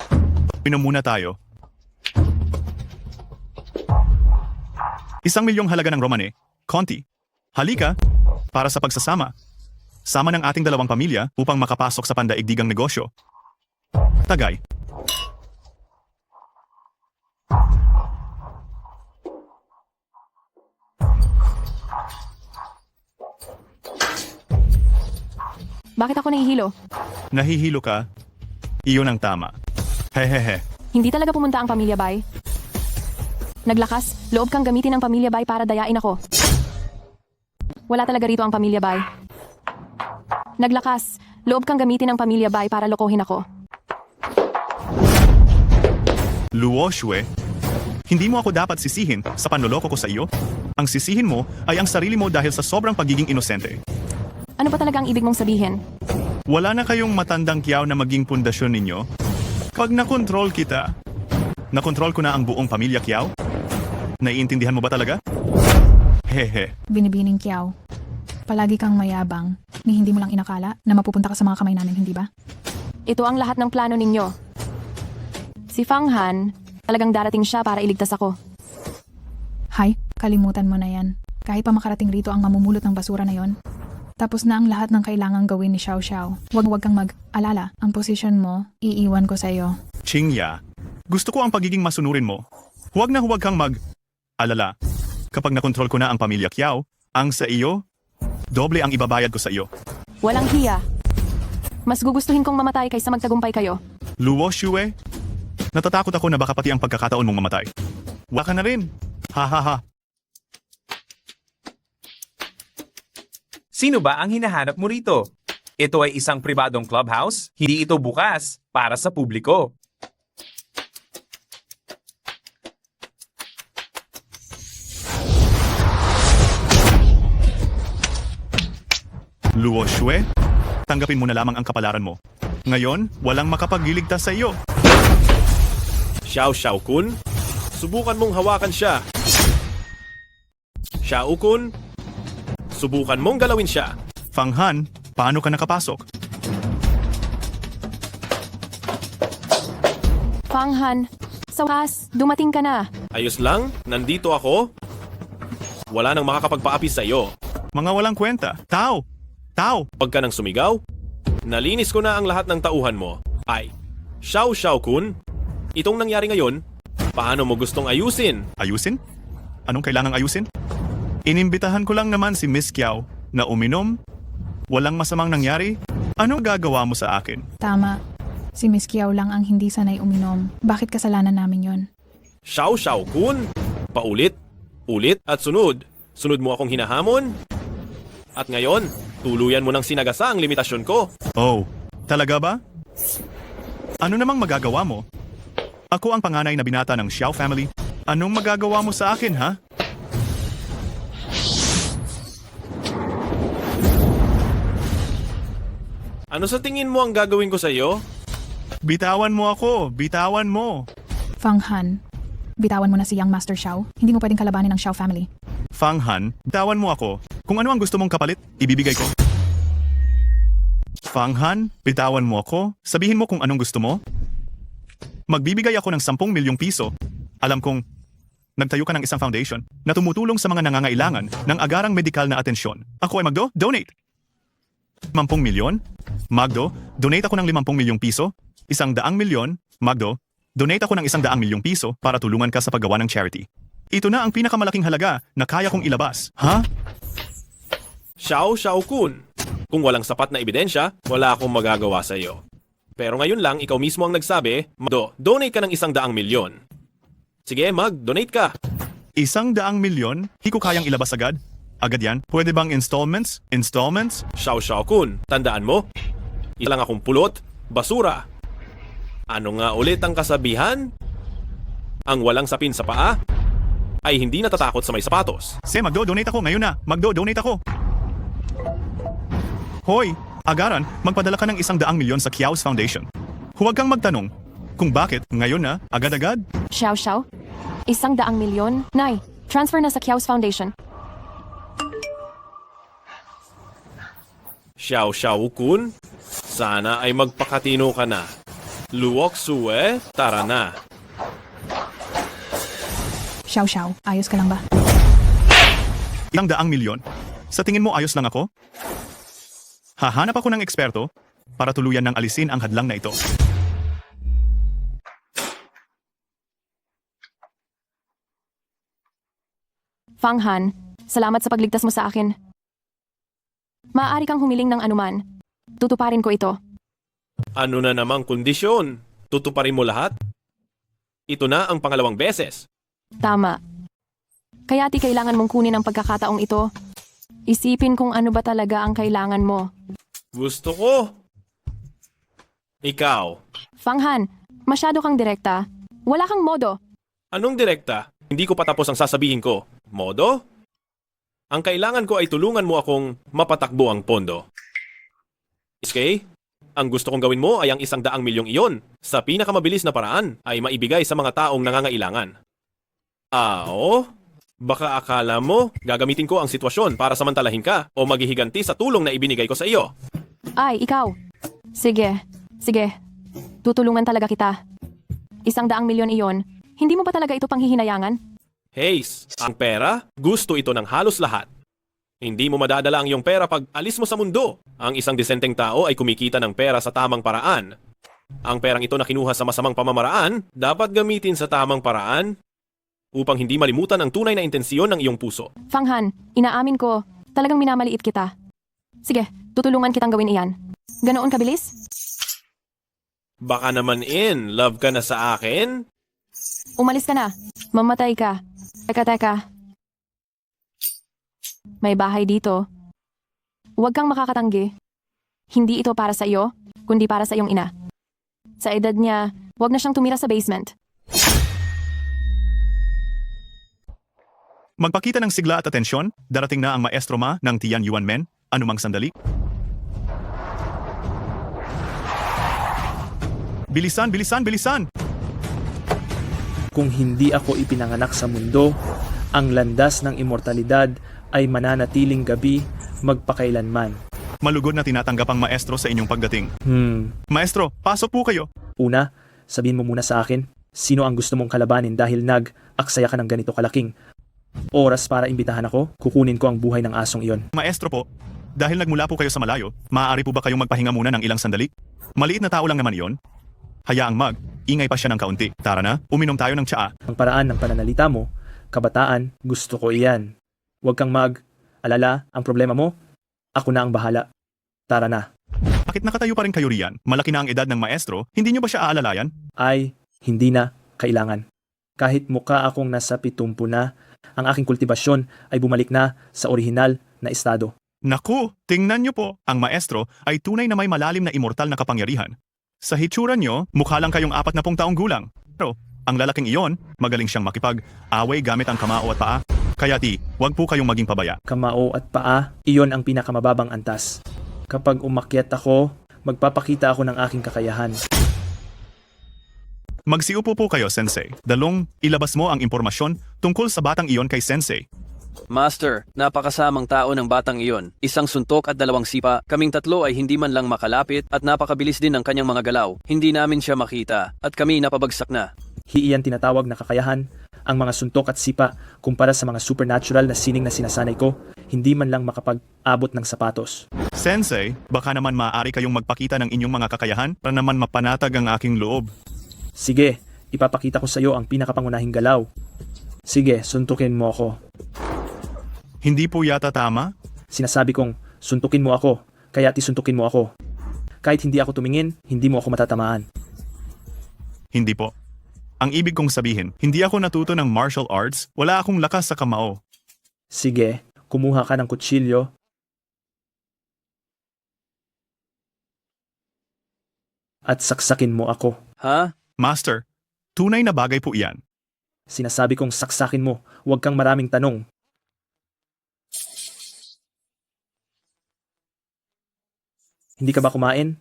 Pinom muna tayo. 1,000,000 halaga ng Romane. Conti. Halika, para sa pagsasama. Sama ng ating dalawang pamilya upang makapasok sa pandaigdigang negosyo. Tagay. Bakit ako nahihilo? Nahihilo ka? Iyon ang tama. Hehehe. Hindi talaga pumunta ang Pamilya Bay. Naglakas, loob kang gamitin ang Pamilya Bay para dayain ako. Wala talaga rito ang Pamilya Bay. Naglakas, loob kang gamitin ang Pamilya Bay para lokohin ako. Luoshue, hindi mo ako dapat sisihin sa panloloko ko sa iyo. Ang sisihin mo ay ang sarili mo dahil sa sobrang pagiging inosente. Ano ba talaga ang ibig mong sabihin? Wala na kayong matandang kiyaw na maging pundasyon ninyo? Pag nakontrol kita, nakontrol ko na ang buong pamilya kiyaw? Naiintindihan mo ba talaga? Hehe. Binibining Kiao. Palagi kang mayabang, ni hindi mo lang inakala na mapupunta ka sa mga kamay namin, hindi ba? Ito ang lahat ng plano ninyo. Si Fang Han, talagang darating siya para iligtas ako. Hay, kalimutan mo na yan. Kahit pa makarating rito ang mamumulot ng basura na yon. Tapos na ang lahat ng kailangang gawin ni Xiao Xiao. Huwag kang mag-alala. Ang posisyon mo, iiwan ko sa'yo. Qingya, gusto ko ang pagiging masunurin mo. Huwag kang mag-alala. Kapag nakontrol ko na ang pamilya Kiao, ang sa iyo, doble ang ibabayad ko sa iyo. Walang hiya. Mas gugustuhin kong mamatay kaysa magtagumpay kayo. Luo Shue, natatakot ako na baka pati ang pagkakataon mong mamatay. Waka na rin. Ha ha ha. Sino ba ang hinahanap mo rito? Ito ay isang pribadong clubhouse, hindi ito bukas para sa publiko. Luo Shue, tanggapin mo na lamang ang kapalaran mo. Ngayon, walang makapagliligtas sa iyo. Xiao Xiao Kun, subukan mong hawakan siya. Xiao Kun, subukan mong galawin siya. Fang Han, paano ka nakapasok? Fang Han, sa wakas, dumating ka na. Ayos lang, nandito ako. Wala nang makakapagpaapi sa iyo. Mga walang kwenta. Tao! Tao! Pag ka nang sumigaw, nalinis ko na ang lahat ng tauhan mo. Ay, Xiao Xiao Kun, itong nangyari ngayon, paano mo gustong ayusin? Ayusin? Anong kailangang ayusin? Inimbitahan ko lang naman si Miss Kiao na uminom. Walang masamang nangyari. Anong gagawa mo sa akin? Tama. Si Miss Kiao lang ang hindi sanay uminom. Bakit kasalanan namin yon? Xiao Xiao Kun, paulit, ulit at sunod. Sunod mo akong hinahamon. At ngayon, tuluyan mo ng sinagasa ang limitasyon ko. Oh, talaga ba? Ano namang magagawa mo? Ako ang panganay na binata ng Xiao family. Anong magagawa mo sa akin, ha? Ano sa tingin mo ang gagawin ko sa iyo? Bitawan mo ako! Bitawan mo! Fang Han, bitawan mo na si Young Master Xiao. Hindi mo pwedeng kalabanin ang Xiao family. Fang Han, bitawan mo ako. Kung ano ang gusto mong kapalit, ibibigay ko. Fang Han, bitawan mo ako. Sabihin mo kung anong gusto mo. Magbibigay ako ng 10,000,000 piso. Alam kong nagtayo ka ng isang foundation na tumutulong sa mga nangangailangan ng agarang medikal na atensyon. Ako ay Magdo, donate! 50,000,000? Magdo, donate ako ng 50,000,000 piso. 100,000,000? Magdo, donate ako ng 100,000,000 piso para tulungan ka sa paggawa ng charity. Ito na ang pinakamalaking halaga na kaya kong ilabas. Ha? Xiao Xiao Kun, kung walang sapat na ebidensya, wala akong magagawa sa iyo. Pero ngayon lang, ikaw mismo ang nagsabi, Magdo, donate ka ng 100,000,000. Sige, donate ka. 100,000,000? Hindi ko kayang ilabas agad. Agad yan? Pwede bang installments? Installments? Xiao Xiao Kun, tandaan mo, isa lang akong pulot, basura. Ano nga ulit ang kasabihan? Ang walang sapin sa paa ay hindi natatakot sa may sapatos. Magdo, donate ako ngayon na. Magdo, donate ako. Hoy, agaran, magpadala ka ng 100,000,000 sa Kiao's Foundation. Huwag kang magtanong kung bakit ngayon na, agad-agad. Xiao Xiao, 100,000,000? Nay, transfer na sa Kiao's Foundation. Xiao Xiao Kun, sana ay magpakatino ka na. Luok Sue, tara na. Xiao Xiao, ayos ka lang ba? 100 milyon? Sa tingin mo ayos lang ako? Hahanap ako ng eksperto para tuluyan ng alisin ang hadlang na ito. Fang Han, salamat sa pagligtas mo sa akin. Maaari kang humiling ng anuman. Tutuparin ko ito. Ano na namang kondisyon? Tutuparin mo lahat? Ito na ang pangalawang beses. Tama. Kaya't kailangan mong kunin ang pagkakataong ito. Isipin kung ano ba talaga ang kailangan mo. Gusto ko. Ikaw. Fang Han, masyado kang direkta. Wala kang modo. Anong direkta? Hindi ko patapos ang sasabihin ko. Modo? Ang kailangan ko ay tulungan mo akong mapatakbo ang pondo. SK, ang gusto kong gawin mo ay ang 100 milyong iyon. Sa pinakamabilis na paraan ay maibigay sa mga taong nangangailangan. Oo? Baka akala mo gagamitin ko ang sitwasyon para samantalahin ka o maghihiganti sa tulong na ibinigay ko sa iyo. Ay, ikaw. Sige. Tutulungan talaga kita. 100 milyon iyon. Hindi mo ba talaga ito panghihinayangan? Haze, ang pera, gusto ito ng halos lahat. Hindi mo madadala ang iyong pera pag alis mo sa mundo. Ang isang disenteng tao ay kumikita ng pera sa tamang paraan. Ang perang ito na kinuha sa masamang pamamaraan, dapat gamitin sa tamang paraan upang hindi malimutan ang tunay na intensyon ng iyong puso. Fang Han, inaamin ko, talagang minamaliit kita. Sige, tutulungan kitang gawin iyan. Ganoon kabilis? Baka naman love ka na sa akin? Umalis ka na. Mamatay ka. Teka. May bahay dito. Huwag kang makakatanggi. Hindi ito para sa iyo, kundi para sa iyong ina. Sa edad niya, huwag na siyang tumira sa basement. Magpakita ng sigla at atensyon, darating na ang maestro ma ng Tian Yuan Men, anumang sandali. Bilisan! Kung hindi ako ipinanganak sa mundo, ang landas ng immortalidad ay mananatiling gabi magpakailanman. Malugod na tinatanggap ang maestro sa inyong pagdating. Maestro, pasok po kayo. Una, sabihin mo muna sa akin, sino ang gusto mong kalabanin dahil nag-aksaya ka ng ganito kalaking oras para imbitahan ako? Kukunin ko ang buhay ng asong iyon. Maestro po, dahil nagmula po kayo sa malayo, maaari po ba kayong magpahinga muna ng ilang sandali? Maliit na tao lang naman iyon. Hayaang ingay pa siya ng kaunti. Tara na, uminom tayo ng tsaa. Ang paraan ng pananalita mo, kabataan, gusto ko iyan. Huwag kang alala, ang problema mo, ako na ang bahala. Tara na. Bakit nakatayo pa rin kayo riyan? Malaki na ang edad ng maestro, hindi niyo ba siya aalalayan? Ay, hindi na kailangan. Kahit mukha akong nasa 70 na, ang aking kultibasyon ay bumalik na sa orihinal na estado. Naku, tingnan niyo po, ang maestro ay tunay na may malalim na immortal na kapangyarihan. Sa hitsura niyo, mukha lang kayong 40 taong gulang. Pero, ang lalaking iyon, magaling siyang makipag-away gamit ang kamao at paa. Kaya wag po kayong maging pabaya. Kamao at paa, iyon ang pinakamababang antas. Kapag umakyat ako, magpapakita ako ng aking kakayahan. Magsiupo po kayo, Sensei. Dalong, ilabas mo ang impormasyon tungkol sa batang iyon kay Sensei. Master, napakasamang tao ng batang iyon. Isang suntok at 2 sipa. Kaming tatlo ay hindi man lang makalapit at napakabilis din ng kanyang mga galaw. Hindi namin siya makita at kami napabagsak na. Iyan tinatawag na kakayahan. Ang mga suntok at sipa kumpara sa mga supernatural na sining na sinasanay ko, hindi man lang makapag-abot ng sapatos. Sensei, baka naman maaari kayong magpakita ng inyong mga kakayahan para naman mapanatag ang aking loob. Sige, ipapakita ko sa iyo ang pinakapangunahing galaw. Sige, suntukin mo ako. Hindi po yata tama? Sinasabi kong, suntukin mo ako, kaya suntukin mo ako. Kahit hindi ako tumingin, hindi mo ako matatamaan. Hindi po. Ang ibig kong sabihin, hindi ako natuto ng martial arts, wala akong lakas sa kamao. Sige, kumuha ka ng kutsilyo. At saksakin mo ako. Ha? Master, tunay na bagay po iyan. Sinasabi kong saksakin mo, huwag kang maraming tanong. Hindi ka ba kumain?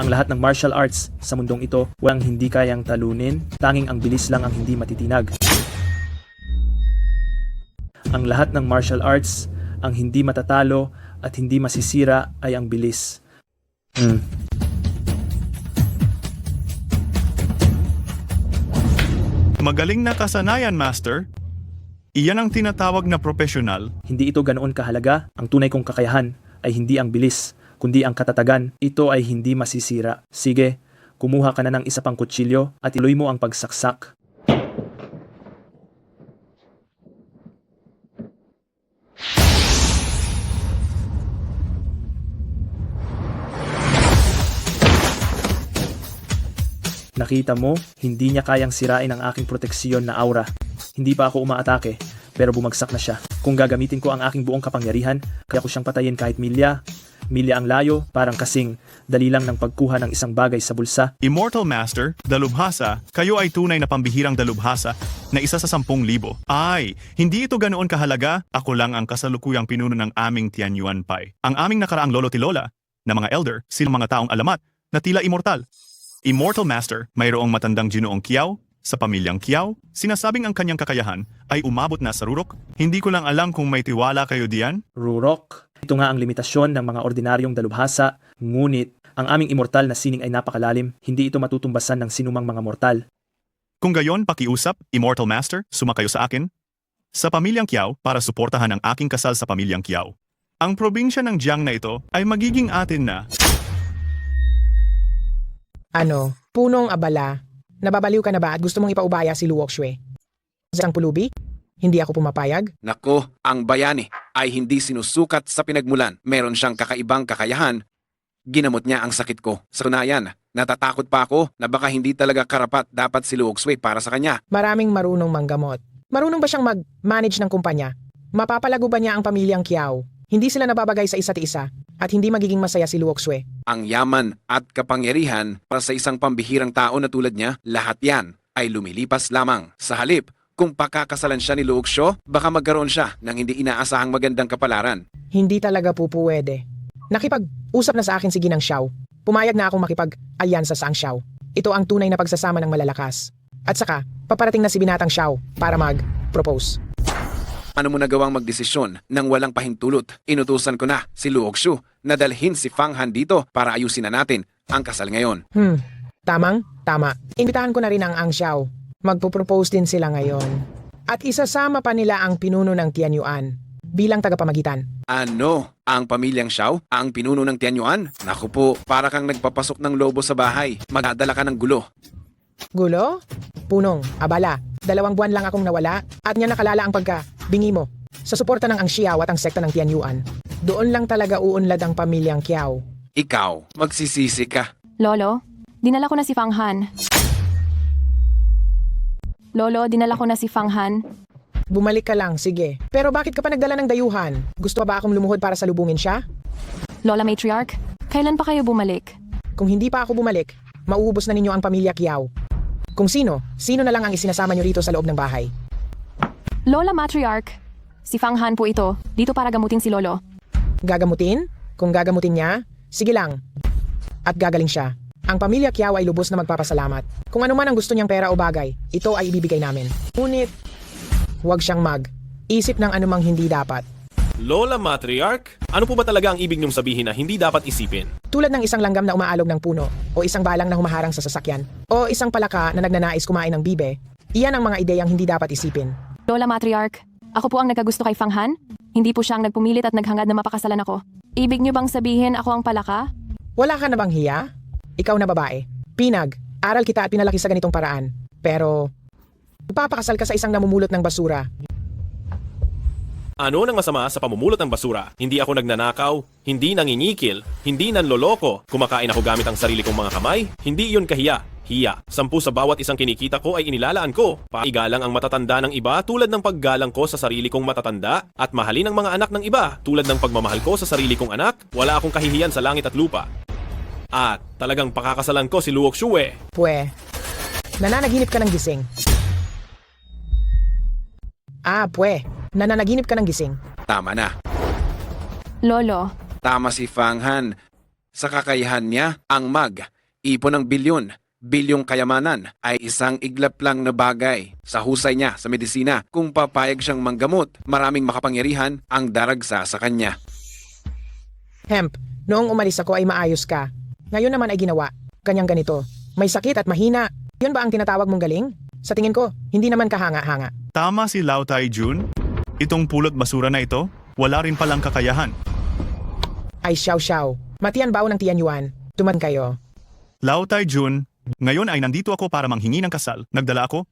Ang lahat ng martial arts sa mundong ito, walang hindi kayang talunin, tanging ang bilis lang ang hindi matitinag. Ang lahat ng martial arts, ang hindi matatalo at hindi masisira ay ang bilis. Magaling na kasanayan, Master. Iyan ang tinatawag na profesional. Hindi ito ganoon kahalaga. Ang tunay kong kakayahan ay hindi ang bilis, kundi ang katatagan. Ito ay hindi masisira. Sige, kumuha ka na ng isa pang kutsilyo at iluy mo ang pagsaksak. Nakita mo, hindi niya kayang sirain ang aking proteksyon na aura. Hindi pa ako umaatake, pero bumagsak na siya. Kung gagamitin ko ang aking buong kapangyarihan, kaya ko siyang patayin kahit milya. Milya ang layo, parang kasing dali lang ng pagkuha ng isang bagay sa bulsa. Immortal Master, dalubhasa, kayo ay tunay na pambihirang dalubhasa na isa sa 10,000. Ay, hindi ito ganoon kahalaga. Ako lang ang kasalukuyang pinuno ng aming Tianyuan Pai. Ang aming nakaraang lolo tilola na mga elder, silang mga taong alamat na tila immortal. Immortal Master, mayroong matandang Ginoong Kiao sa pamilyang Kiao. Sinasabing ang kanyang kakayahan ay umabot na sa Rurok. Hindi ko lang alam kung may tiwala kayo diyan. Rurok. Ito nga ang limitasyon ng mga ordinaryong dalubhasa, ngunit ang aming immortal na sining ay napakalalim, hindi ito matutumbasan ng sinumang mga mortal. Kung gayon, pakiusap, Immortal Master, sumakayo sa akin. Sa pamilyang Kiao para suportahan ang aking kasal sa pamilyang Kiao. Ang probinsya ng Jiang na ito ay magiging atin na. Ano, punong abala? Nababaliw ka na ba at gusto mong ipaubaya si Luok Shue? Sa pulubi? Hindi ako pumapayag? Nako, ang bayani ay hindi sinusukat sa pinagmulan. Meron siyang kakaibang kakayahan. Ginamot niya ang sakit ko. Sa kunayan, natatakot pa ako na baka hindi talaga karapat dapat si Luok Shue para sa kanya. Maraming marunong manggamot. Marunong ba siyang mag-manage ng kumpanya? Mapapalago ba niya ang pamilyang Kiao? Hindi sila nababagay sa isa't isa at hindi magiging masaya si Luok Shue. Ang yaman at kapangyarihan para sa isang pambihirang tao na tulad niya, lahat yan ay lumilipas lamang. Sa halip, kung pakakasalan siya ni Luok Shue, baka magkaroon siya ng hindi inaasahang magandang kapalaran. Hindi talaga po pwede. Nakipag-usap na sa akin si Ginang Xiao. Pumayag na akong makipag-alyansa sa ang Xiao. Ito ang tunay na pagsasama ng malalakas. At saka, paparating na si Binatang Xiao para mag-propose. Ano mo nagawang magdesisyon nang walang pahintulot? Inutusan ko na si Luok Shue na dalhin si Fang Han dito para ayusin na natin ang kasal ngayon. Tama. Imbitahan ko na rin ang Ang Xiao. Magpo-propose din sila ngayon. At isasama pa nila ang pinuno ng Tianyuan bilang tagapamagitan. Ano? Ang pamilyang Xiao? Ang pinuno ng Tianyuan? Naku po, para kang nagpapasok ng lobo sa bahay. Magdadala ka ng gulo. Gulo? Punong, abala. 2 buwan lang akong nawala at niya nakalala ang pagka-bingi mo. Sa suporta ng Ang Xiao at ang sekta ng Tianyuan, doon lang talaga uunlad ang pamilyang Kiao. Ikaw, magsisisi ka. Lolo, dinala ko na si Fang Han. Lolo, dinala ko na si Fang Han. Bumalik ka lang, sige. Pero bakit ka pa nagdala ng dayuhan? Gusto ba akong lumuhod para salubungin siya? Lola Matriarch, kailan pa kayo bumalik? Kung hindi pa ako bumalik, mauubos na ninyo ang pamilya Kiao. Kung sino na lang ang isinasama nyo rito sa loob ng bahay. Lola Matriarch, si Fang Han po ito, dito para gamutin si Lolo. Gagamutin? Kung gagamutin niya, sige lang. At gagaling siya. Ang pamilya Kiao ay lubos na magpapasalamat. Kung ano man ang gusto niyang pera o bagay, ito ay ibibigay namin. Ngunit, huwag siyang isip ng anumang hindi dapat. Lola Matriarch, ano po ba talaga ang ibig niyong sabihin na hindi dapat isipin? Tulad ng isang langgam na umaalog ng puno, o isang balang na humaharang sa sasakyan, o isang palaka na nagnanais kumain ng bibe, iyan ang mga ideyang hindi dapat isipin. Lola Matriarch, ako po ang nagkagusto kay Fang Han? Hindi po siya ang nagpumilit at naghangad na mapakasalan ako. Ibig niyo bang sabihin ako ang palaka? Wala ka na bang hiya? Ikaw na babae. Pinag, aral kita at pinalaki sa ganitong paraan. Pero, papakasal ka sa isang namumulot ng basura. Ano nang masama sa pamumulot ng basura? Hindi ako nagnanakaw, hindi nangingikil, hindi nanloloko, kumakain ako gamit ang sarili kong mga kamay, hindi iyon kahiya. Hiya. 10 sa bawat isang kinikita ko ay inilalaan ko. Paigalang ang matatanda ng iba tulad ng paggalang ko sa sarili kong matatanda at mahalin ang mga anak ng iba tulad ng pagmamahal ko sa sarili kong anak. Wala akong kahihiyan sa langit at lupa. At talagang pakakasalan ko si Luok Shue. Nananaginip ka ng gising. Nananaginip ka ng gising. Tama na. Lolo. Tama si Fang Han. Sa kakayahan niya, ang ipon ng bilyong kayamanan ay isang iglap lang na bagay. Sa husay niya sa medisina, kung papayag siyang manggamot, maraming makapangyarihan ang daragsa sa kanya. Hemp, noong umalis ako ay maayos ka. Ngayon naman ay ginawa. Kanyang ganito. May sakit at mahina. Yun ba ang tinatawag mong galing? Sa tingin ko, hindi naman kahanga-hanga. Tama si Lao Tai Jun. Itong pulot basura na ito, wala rin palang kakayahan. Ay Xiao. Matian bao ng Tian Yuan. Tuman kayo. Lao Tai Jun, ngayon ay nandito ako para manghingi ng kasal. Nagdala ako,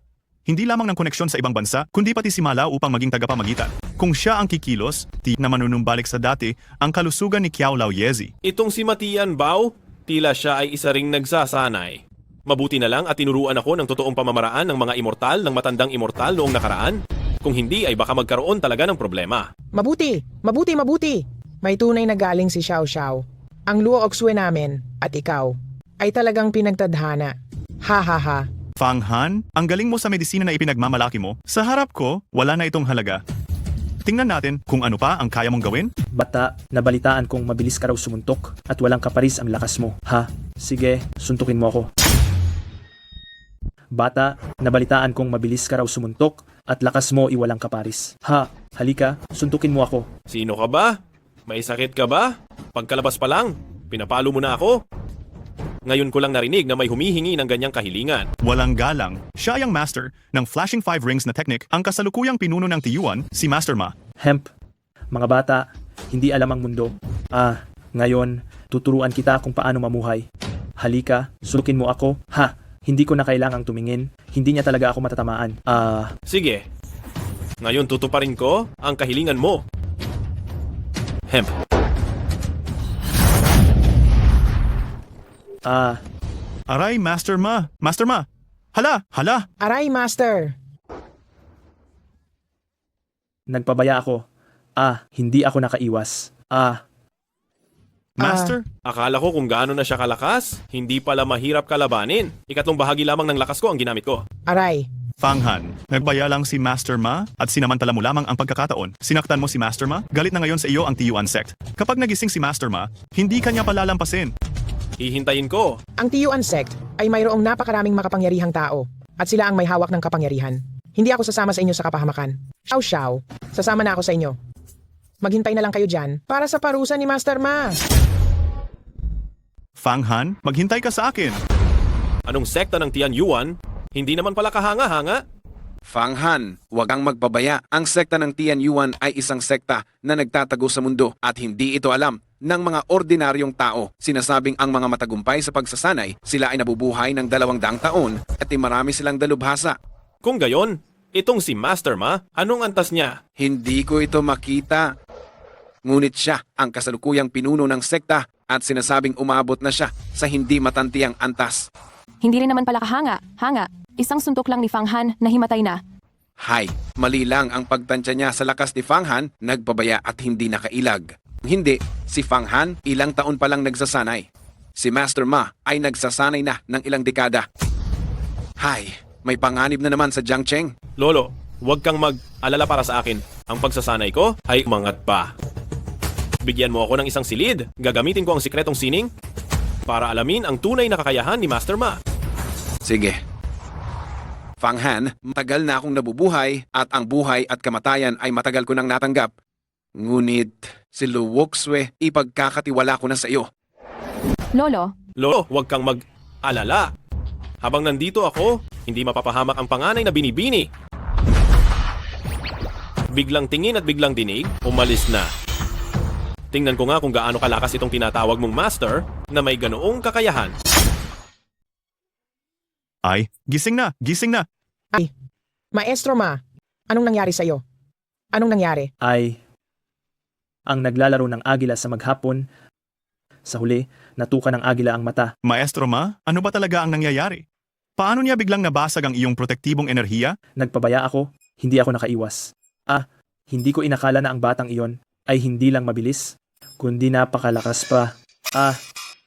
hindi lamang ng koneksyon sa ibang bansa, kundi pati si Malao upang maging tagapamagitan. Kung siya ang kikilos, na manunumbalik sa dati ang kalusugan ni Kiao Lao Yezi. Itong si Matian Bao, tila siya ay isa ring nagsasanay. Mabuti na lang at tinuruan ako ng totoong pamamaraan ng mga immortal ng matandang immortal noong nakaraan. Kung hindi ay baka magkaroon talaga ng problema. Mabuti! May tunay na galing si Xiao. Ang Luo Oxue namin, at ikaw, ay talagang pinagtadhana. Ha. Fang Han, ang galing mo sa medisina na ipinagmamalaki mo. Sa harap ko, wala na itong halaga. Tingnan natin kung ano pa ang kaya mong gawin. Bata, nabalitaan kong mabilis ka raw sumuntok at walang kaparis ang lakas mo. Ha? Sige, suntukin mo ako. Bata, nabalitaan kong mabilis ka raw sumuntok at lakas mo iwalang kaparis. Ha? Halika, suntukin mo ako. Sino ka ba? May sakit ka ba? Pagkalabas pa lang, pinapalo mo na ako. Ngayon ko lang narinig na may humihingi ng ganyang kahilingan. Walang galang. Siya ay ang master ng Flashing Five Rings na technique, ang kasalukuyang pinuno ng Tiyuan, si Master Ma. Hemp, mga bata, hindi alam ang mundo. Ngayon, tuturuan kita kung paano mamuhay. Halika, suntukin mo ako. Ha? Hindi ko na kailangang tumingin. Hindi niya talaga ako matatamaan. Sige. Ngayon tutuparin ko ang kahilingan mo. Hemp. Aray, Master Ma. Master Ma. Hala. Aray, Master. Nagpabaya ako. Hindi ako nakaiwas. Master? Akala ko kung gaano na siya kalakas, hindi pala mahirap kalabanin. Ikatlong bahagi lamang ng lakas ko ang ginamit ko. Aray. Fang Han, nagbaya lang si Master Ma at sinamantala mo lamang ang pagkakataon. Sinaktan mo si Master Ma, galit na ngayon sa iyo ang Tiyuan sect. Kapag nagising si Master Ma, hindi kanya palalampasin. Hihintayin ko. Ang Tiyuan sect ay mayroong napakaraming makapangyarihang tao at sila ang may hawak ng kapangyarihan. Hindi ako sasama sa inyo sa kapahamakan. Xiao, sasama na ako sa inyo. Maghintay na lang kayo dyan para sa parusa ni Master Ma. Fang Han, maghintay ka sa akin. Anong sekta ng Tian Yuan? Hindi naman pala kahanga-hanga. Fang Han, huwag kang magpabaya. Ang sekta ng Tian Yuan ay isang sekta na nagtatago sa mundo at hindi ito alam ng mga ordinaryong tao. Sinasabing ang mga matagumpay sa pagsasanay, sila ay nabubuhay ng 200 taon at marami silang dalubhasa. Kung gayon, itong si Master Ma, anong antas niya? Hindi ko ito makita. Ngunit siya ang kasalukuyang pinuno ng sekta at sinasabing umabot na siya sa hindi matantiang antas. Hindi rin naman pala kahanga. Isang suntok lang ni Fang Han na himatay na. Hay, mali lang ang pagtansya niya sa lakas ni Fang Han, nagpabaya at hindi nakailag. Hindi, si Fang Han ilang taon pa lang nagsasanay. Si Master Ma ay nagsasanay na ng ilang dekada. Hay, may panganib na naman sa Jiangcheng. Lolo, huwag kang mag-alala para sa akin. Ang pagsasanay ko ay umangat pa. Bigyan mo ako ng isang silid. Gagamitin ko ang sikretong sining para alamin ang tunay na kakayahan ni Master Ma. Sige. Fang Han, matagal na akong nabubuhay at ang buhay at kamatayan ay matagal ko nang natanggap. Ngunit si Lu Woksue, ipagkakatiwala ko na sa iyo. Lolo, Huwag kang mag-alala. Habang nandito ako, hindi mapapahamak ang panganay na binibini. Biglang tingin at biglang dinig, umalis na. Tingnan ko nga kung gaano kalakas itong tinatawag mong master na may ganoong kakayahan. Ay, gising na. Ay, Maestro Ma, anong nangyari sa iyo? Anong nangyari? Ang naglalaro ng agila sa maghapon. Sa huli, natukan ng agila ang mata. Maestro Ma, ano ba talaga ang nangyayari? Paano niya biglang nabasag ang iyong protektibong enerhiya? Nagpabaya ako, hindi ako nakaiwas. Hindi ko inakala na ang batang iyon ay hindi lang mabilis, kundi napakalakas pa.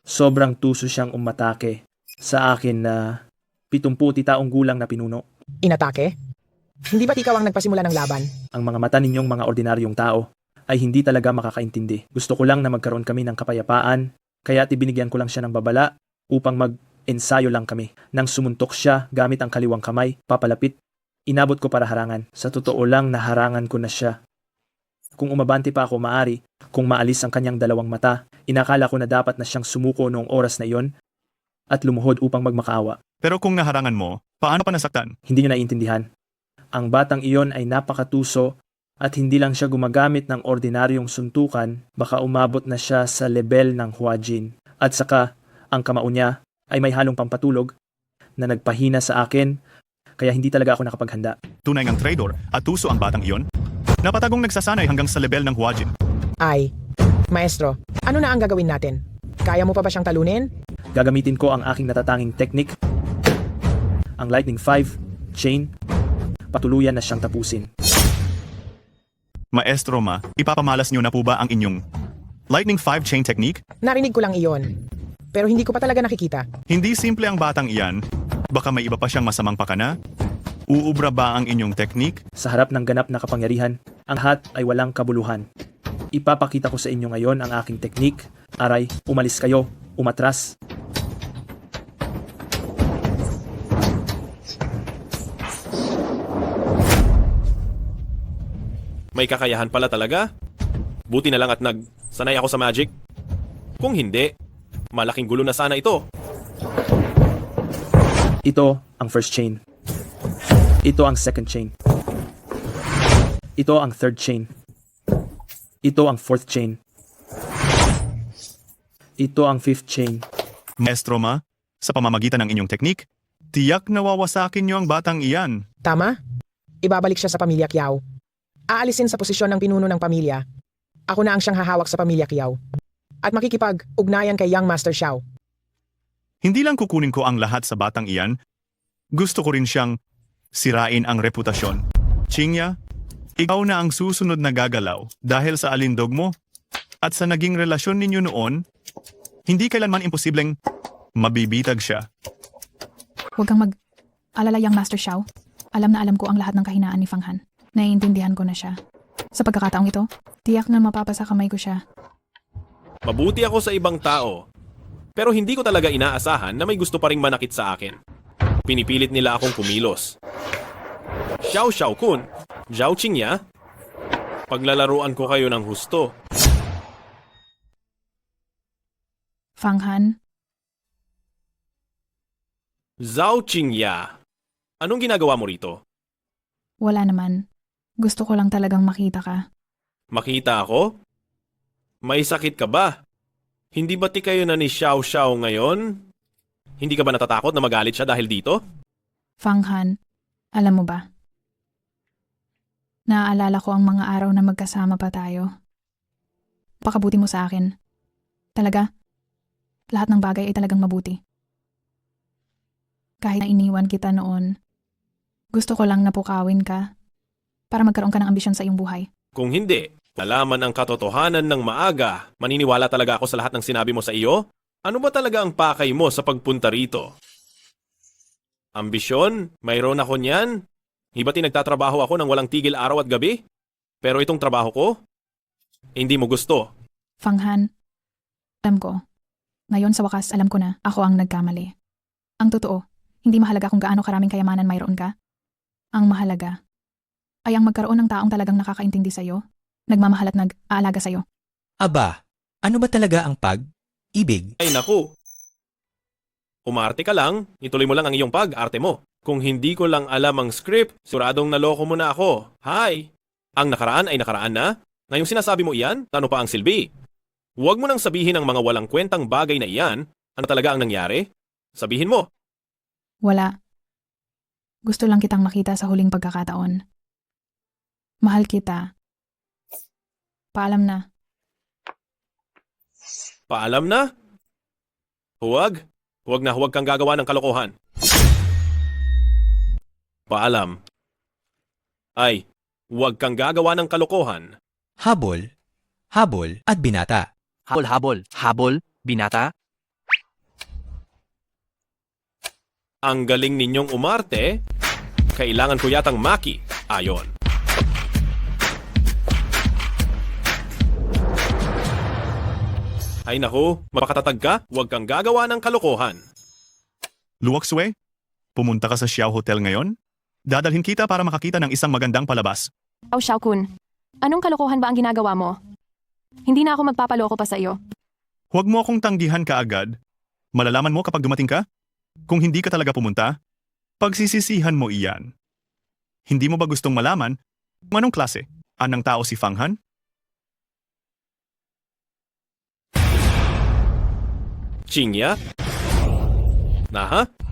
Sobrang tuso siyang umatake sa akin na 70 taong gulang na pinuno. Inatake? Hindi ba't ikaw ang nagpasimula ng laban? Ang mga mata ninyong mga ordinaryong tao ay hindi talaga makakaintindi. Gusto ko lang na magkaroon kami ng kapayapaan, kaya binigyan ko lang siya ng babala upang mag-ensayo lang kami. Nang sumuntok siya gamit ang kaliwang kamay, papalapit, inabot ko para harangan. Sa totoo lang, naharangan ko na siya. Kung umabante pa ako maari, kung maalis ang kanyang 2 mata, Inakala ko na dapat na siyang sumuko noong oras na iyon at lumuhod upang magmakaawa. Pero kung naharangan mo, paano pa nasaktan? Hindi niya naiintindihan. Ang batang iyon ay napakatuso at hindi lang siya gumagamit ng ordinaryong suntukan, baka umabot na siya sa level ng Huajin. At saka, ang kamao niya ay may halong pampatulog na nagpahina sa akin, kaya hindi talaga ako nakapaghanda. Tunay ngang traitor at tuso ang batang iyon? Napatagong nagsasanay hanggang sa level ng Huajin. Ay, maestro, ano na ang gagawin natin? Kaya mo pa ba siyang talunin? Gagamitin ko ang aking natatanging technique, ang Lightning 5 chain, patuluyan na siyang tapusin. Maestro Ma, ipapamalas niyo na po ba ang inyong Lightning 5 chain technique? Narinig ko lang iyon. Pero hindi ko pa talaga nakikita. Hindi simple ang batang iyan. Baka may iba pa siyang masamang pakana? Uubra ba ang inyong technique? Sa harap ng ganap na kapangyarihan, ang lahat ay walang kabuluhan. Ipapakita ko sa inyo ngayon ang aking technique. Aray, umalis kayo, umatras. May kakayahan pala talaga. Buti na lang at sanay ako sa magic. Kung hindi, malaking gulo na sana ito. Ito ang first chain. Ito ang second chain. Ito ang third chain. Ito ang fourth chain. Ito ang fifth chain. Maestro Ma, sa pamamagitan ng inyong technique, tiyak na wawasakin niyo ang batang iyan. Tama? Ibabalik siya sa pamilya Kiao. Aalisin sa posisyon ng pinuno ng pamilya. Ako na ang siyang hahawak sa pamilya Kiao. At makikipag-ugnayan kay Young Master Xiao. Hindi lang kukunin ko ang lahat sa batang iyan, gusto ko rin siyang sirain ang reputasyon. Qingya, ikaw na ang susunod na gagalaw dahil sa alindog mo at sa naging relasyon ninyo noon, hindi kailanman imposibleng mabibitag siya. Huwag kang mag-alala, Young Master Xiao. Alam na alam ko ang lahat ng kahinaan ni Fang Han. Naiintindihan ko na siya. Sa pagkakataong ito, tiyak na mapapasa kamay ko siya. Mabuti ako sa ibang tao. Pero hindi ko talaga inaasahan na may gusto pa ring manakit sa akin. Pinipilit nila akong kumilos. Xiao Xiao Kun, Zhao Qingya, paglalaruan ko kayo ng husto. Fang Han, Zhao Qingya, anong ginagawa mo rito? wala naman. Gusto ko lang talagang makita ka. Makita ako? May sakit ka ba? Hindi ba kayo na ni Xiao Xiao ngayon? Hindi ka ba natatakot na magalit siya dahil dito? Fang Han, alam mo ba? Naaalala ko ang mga araw na magkasama pa tayo. Pakabuti mo sa akin. Talaga, lahat ng bagay ay talagang mabuti. Kahit na iniwan kita noon, gusto ko lang napukawin ka para magkaroon ka ng ambisyon sa iyong buhay. Kung hindi, nalaman ang katotohanan ng maaga, maniniwala talaga ako sa lahat ng sinabi mo sa iyo? Ano ba talaga ang pakay mo sa pagpunta rito? Ambisyon? Mayroon ako niyan? Hiba't nagtatrabaho ako ng walang tigil araw at gabi? Pero itong trabaho ko, hindi mo gusto. Fang Han, alam ko. Ngayon sa wakas alam ko na ako ang nagkamali. Ang totoo, hindi mahalaga kung gaano karaming kayamanan mayroon ka. Ang mahalaga ay ang magkaroon ng taong talagang nakakaintindi sa'yo, nagmamahal at nag-aalaga sa'yo. Aba, ano ba talaga ang pag-ibig? Ay naku! Umarte ka lang, ituloy mo lang ang iyong pag-arte mo. Kung hindi ko lang alam ang script, siguradong naloko mo na ako. Hi! Ang nakaraan ay nakaraan na? Ngayong sinasabi mo iyan, ano pa ang silbi? Huwag mo nang sabihin ang mga walang kwentang bagay na iyan. Ano talaga ang nangyari? Sabihin mo. Wala. Gusto lang kitang makita sa huling pagkakataon. Mahal kita. Paalam na. Paalam na? Huwag. Huwag na huwag kang gagawa ng kalokohan. Paalam. Ay, huwag kang gagawa ng kalokohan. Habol, habol at binata. Habol, binata? Ang galing ninyong umarte, kailangan ko yatang maki. Ayon. Ay naku, mapakatatag ka, huwag kang gagawa ng kalokohan. Luwakswe, pumunta ka sa Xiao Hotel ngayon? Dadalhin kita para makakita ng isang magandang palabas. Xiao Kun, anong kalokohan ba ang ginagawa mo? Hindi na ako magpapaloko pa sa iyo. Huwag mo akong tanggihan kaagad. Malalaman mo kapag dumating ka? Kung hindi ka talaga pumunta, pagsisisihan mo iyan. Hindi mo ba gustong malaman kung anong klase? Anong tao si Fang Han? Chingya?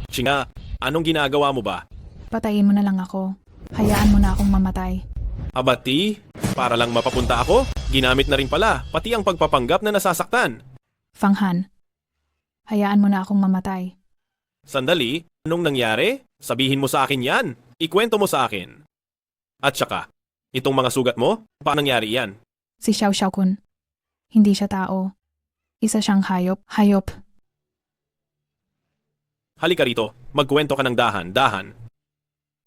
Chingya, anong ginagawa mo ba? Patayin mo na lang ako. Hayaan mo na akong mamatay. Abati? Para lang mapapunta ako? Ginamit na rin pala, pati ang pagpapanggap na nasasaktan. Fang Han, hayaan mo na akong mamatay. Sandali, anong nangyari? Sabihin mo sa akin yan. Ikwento mo sa akin. At saka, itong mga sugat mo, paano nangyari yan? Si Xiao Xiao Kun. Hindi siya tao. Isa siyang hayop. Hayop. Halika rito, magkwento ka ng dahan.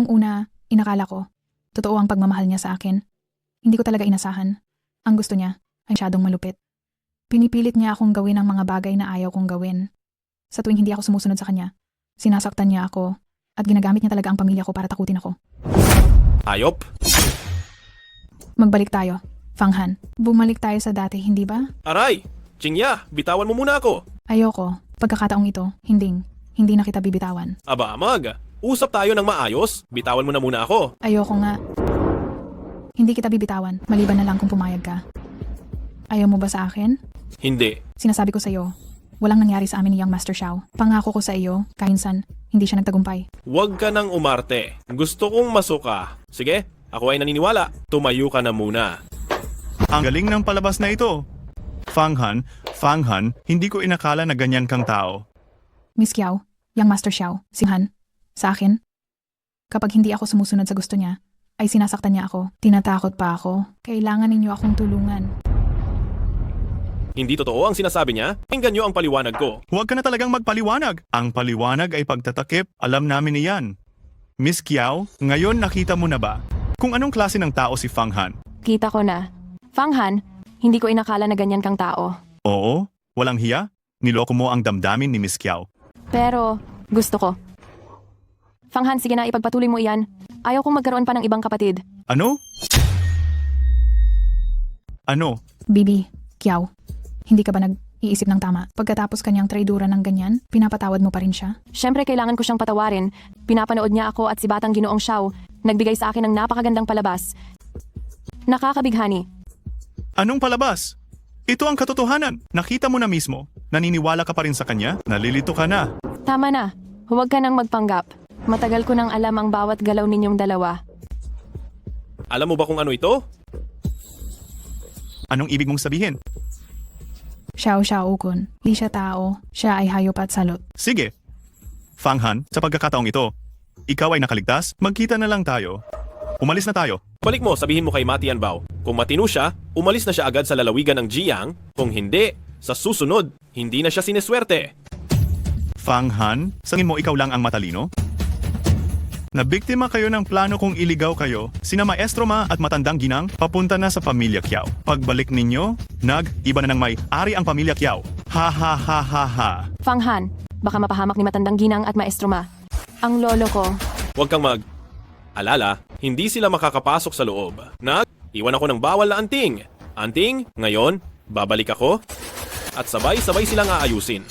Ang una, inakala ko. Totoo ang pagmamahal niya sa akin. Hindi ko talaga inasahan. Ang gusto niya ay masyadong malupit. Pinipilit niya akong gawin ang mga bagay na ayaw kong gawin. Sa tuwing hindi ako sumusunod sa kanya, sinasaktan niya ako at ginagamit niya talaga ang pamilya ko para takutin ako. Hayop? Magbalik tayo, Fang Han. Bumalik tayo sa dati, hindi ba? Aray! Chingya, bitawan mo muna ako. Ayoko. Pagkakataong ito, hindi na kita bibitawan. Aba, Amag, usap tayo ng maayos. Bitawan mo na muna ako. Ayoko nga. Hindi kita bibitawan, maliban na lang kung pumayag ka. Ayaw mo ba sa akin? Hindi. Sinasabi ko sa iyo, walang nangyari sa amin ni Young Master Xiao. Pangako ko sa iyo, kainsan, hindi siya nagtagumpay. Huwag ka nang umarte. Gusto kong masuka. Sige, ako ay naniniwala. Tumayo ka na muna. Ang galing ng palabas na ito. Fang Han, hindi ko inakala na ganyan kang tao. Miss Xiao, Young Master Xiao, si Han, sa akin. Kapag hindi ako sumusunod sa gusto niya, ay sinasaktan niya ako. Tinatakot pa ako. Kailangan ninyo akong tulungan. Hindi totoo ang sinasabi niya. Pakinggan niyo ang paliwanag ko. Huwag ka na talagang magpaliwanag. Ang paliwanag ay pagtatakip. Alam namin iyan. Miss Kiao, ngayon nakita mo na ba kung anong klase ng tao si Fang Han? Kita ko na. Fang Han, hindi ko inakala na ganyan kang tao. Oo, walang hiya. Niloko mo ang damdamin ni Miss Kiao. Pero, gusto ko. Fang Han, sige na, ipagpatuloy mo iyan. Ayaw kong magkaroon pa ng ibang kapatid. Ano? Bibi, Kiao, hindi ka ba nag-iisip ng tama? Pagkatapos kanyang traidura ng ganyan, pinapatawad mo pa rin siya? Siyempre, kailangan ko siyang patawarin. Pinapanood niya ako at si Batang Ginoong Xiao. Nagbigay sa akin ng napakagandang palabas. Nakakabighani. Anong palabas? Ito ang katotohanan. Nakita mo na mismo. Naniniwala ka pa rin sa kanya? Nalilito ka na. Tama na. Huwag ka nang magpanggap. Matagal ko nang alam ang bawat galaw ninyong dalawa. Alam mo ba kung ano ito? Anong ibig mong sabihin? Xiao Xiao Kun, di siya tao. Siya ay hayop at salot. Sige. Fang Han, sa pagkakataong ito, ikaw ay nakaligtas, magkita na lang tayo. Umalis na tayo. Balik mo, sabihin mo kay Ma Tianbao. Kung matino siya, umalis na siya agad sa lalawigan ng Jiang. Kung hindi, sa susunod, hindi na siya sineswerte. Fang Han, sangin mo ikaw lang ang matalino? Nabiktima kayo ng plano kong iligaw kayo, sina Maestro Ma at Matandang Ginang, papunta na sa pamilya Kiao. Pagbalik ninyo, iba na ng may-ari ang pamilya Kiao. Ha ha ha ha ha. Fang Han, baka mapahamak ni Matandang Ginang at Maestro Ma. Ang lolo ko. Huwag kang alala, hindi sila makakapasok sa loob. Iwan ako ng bawal na anting. Anting, ngayon, babalik ako. At sabay-sabay silang aayusin.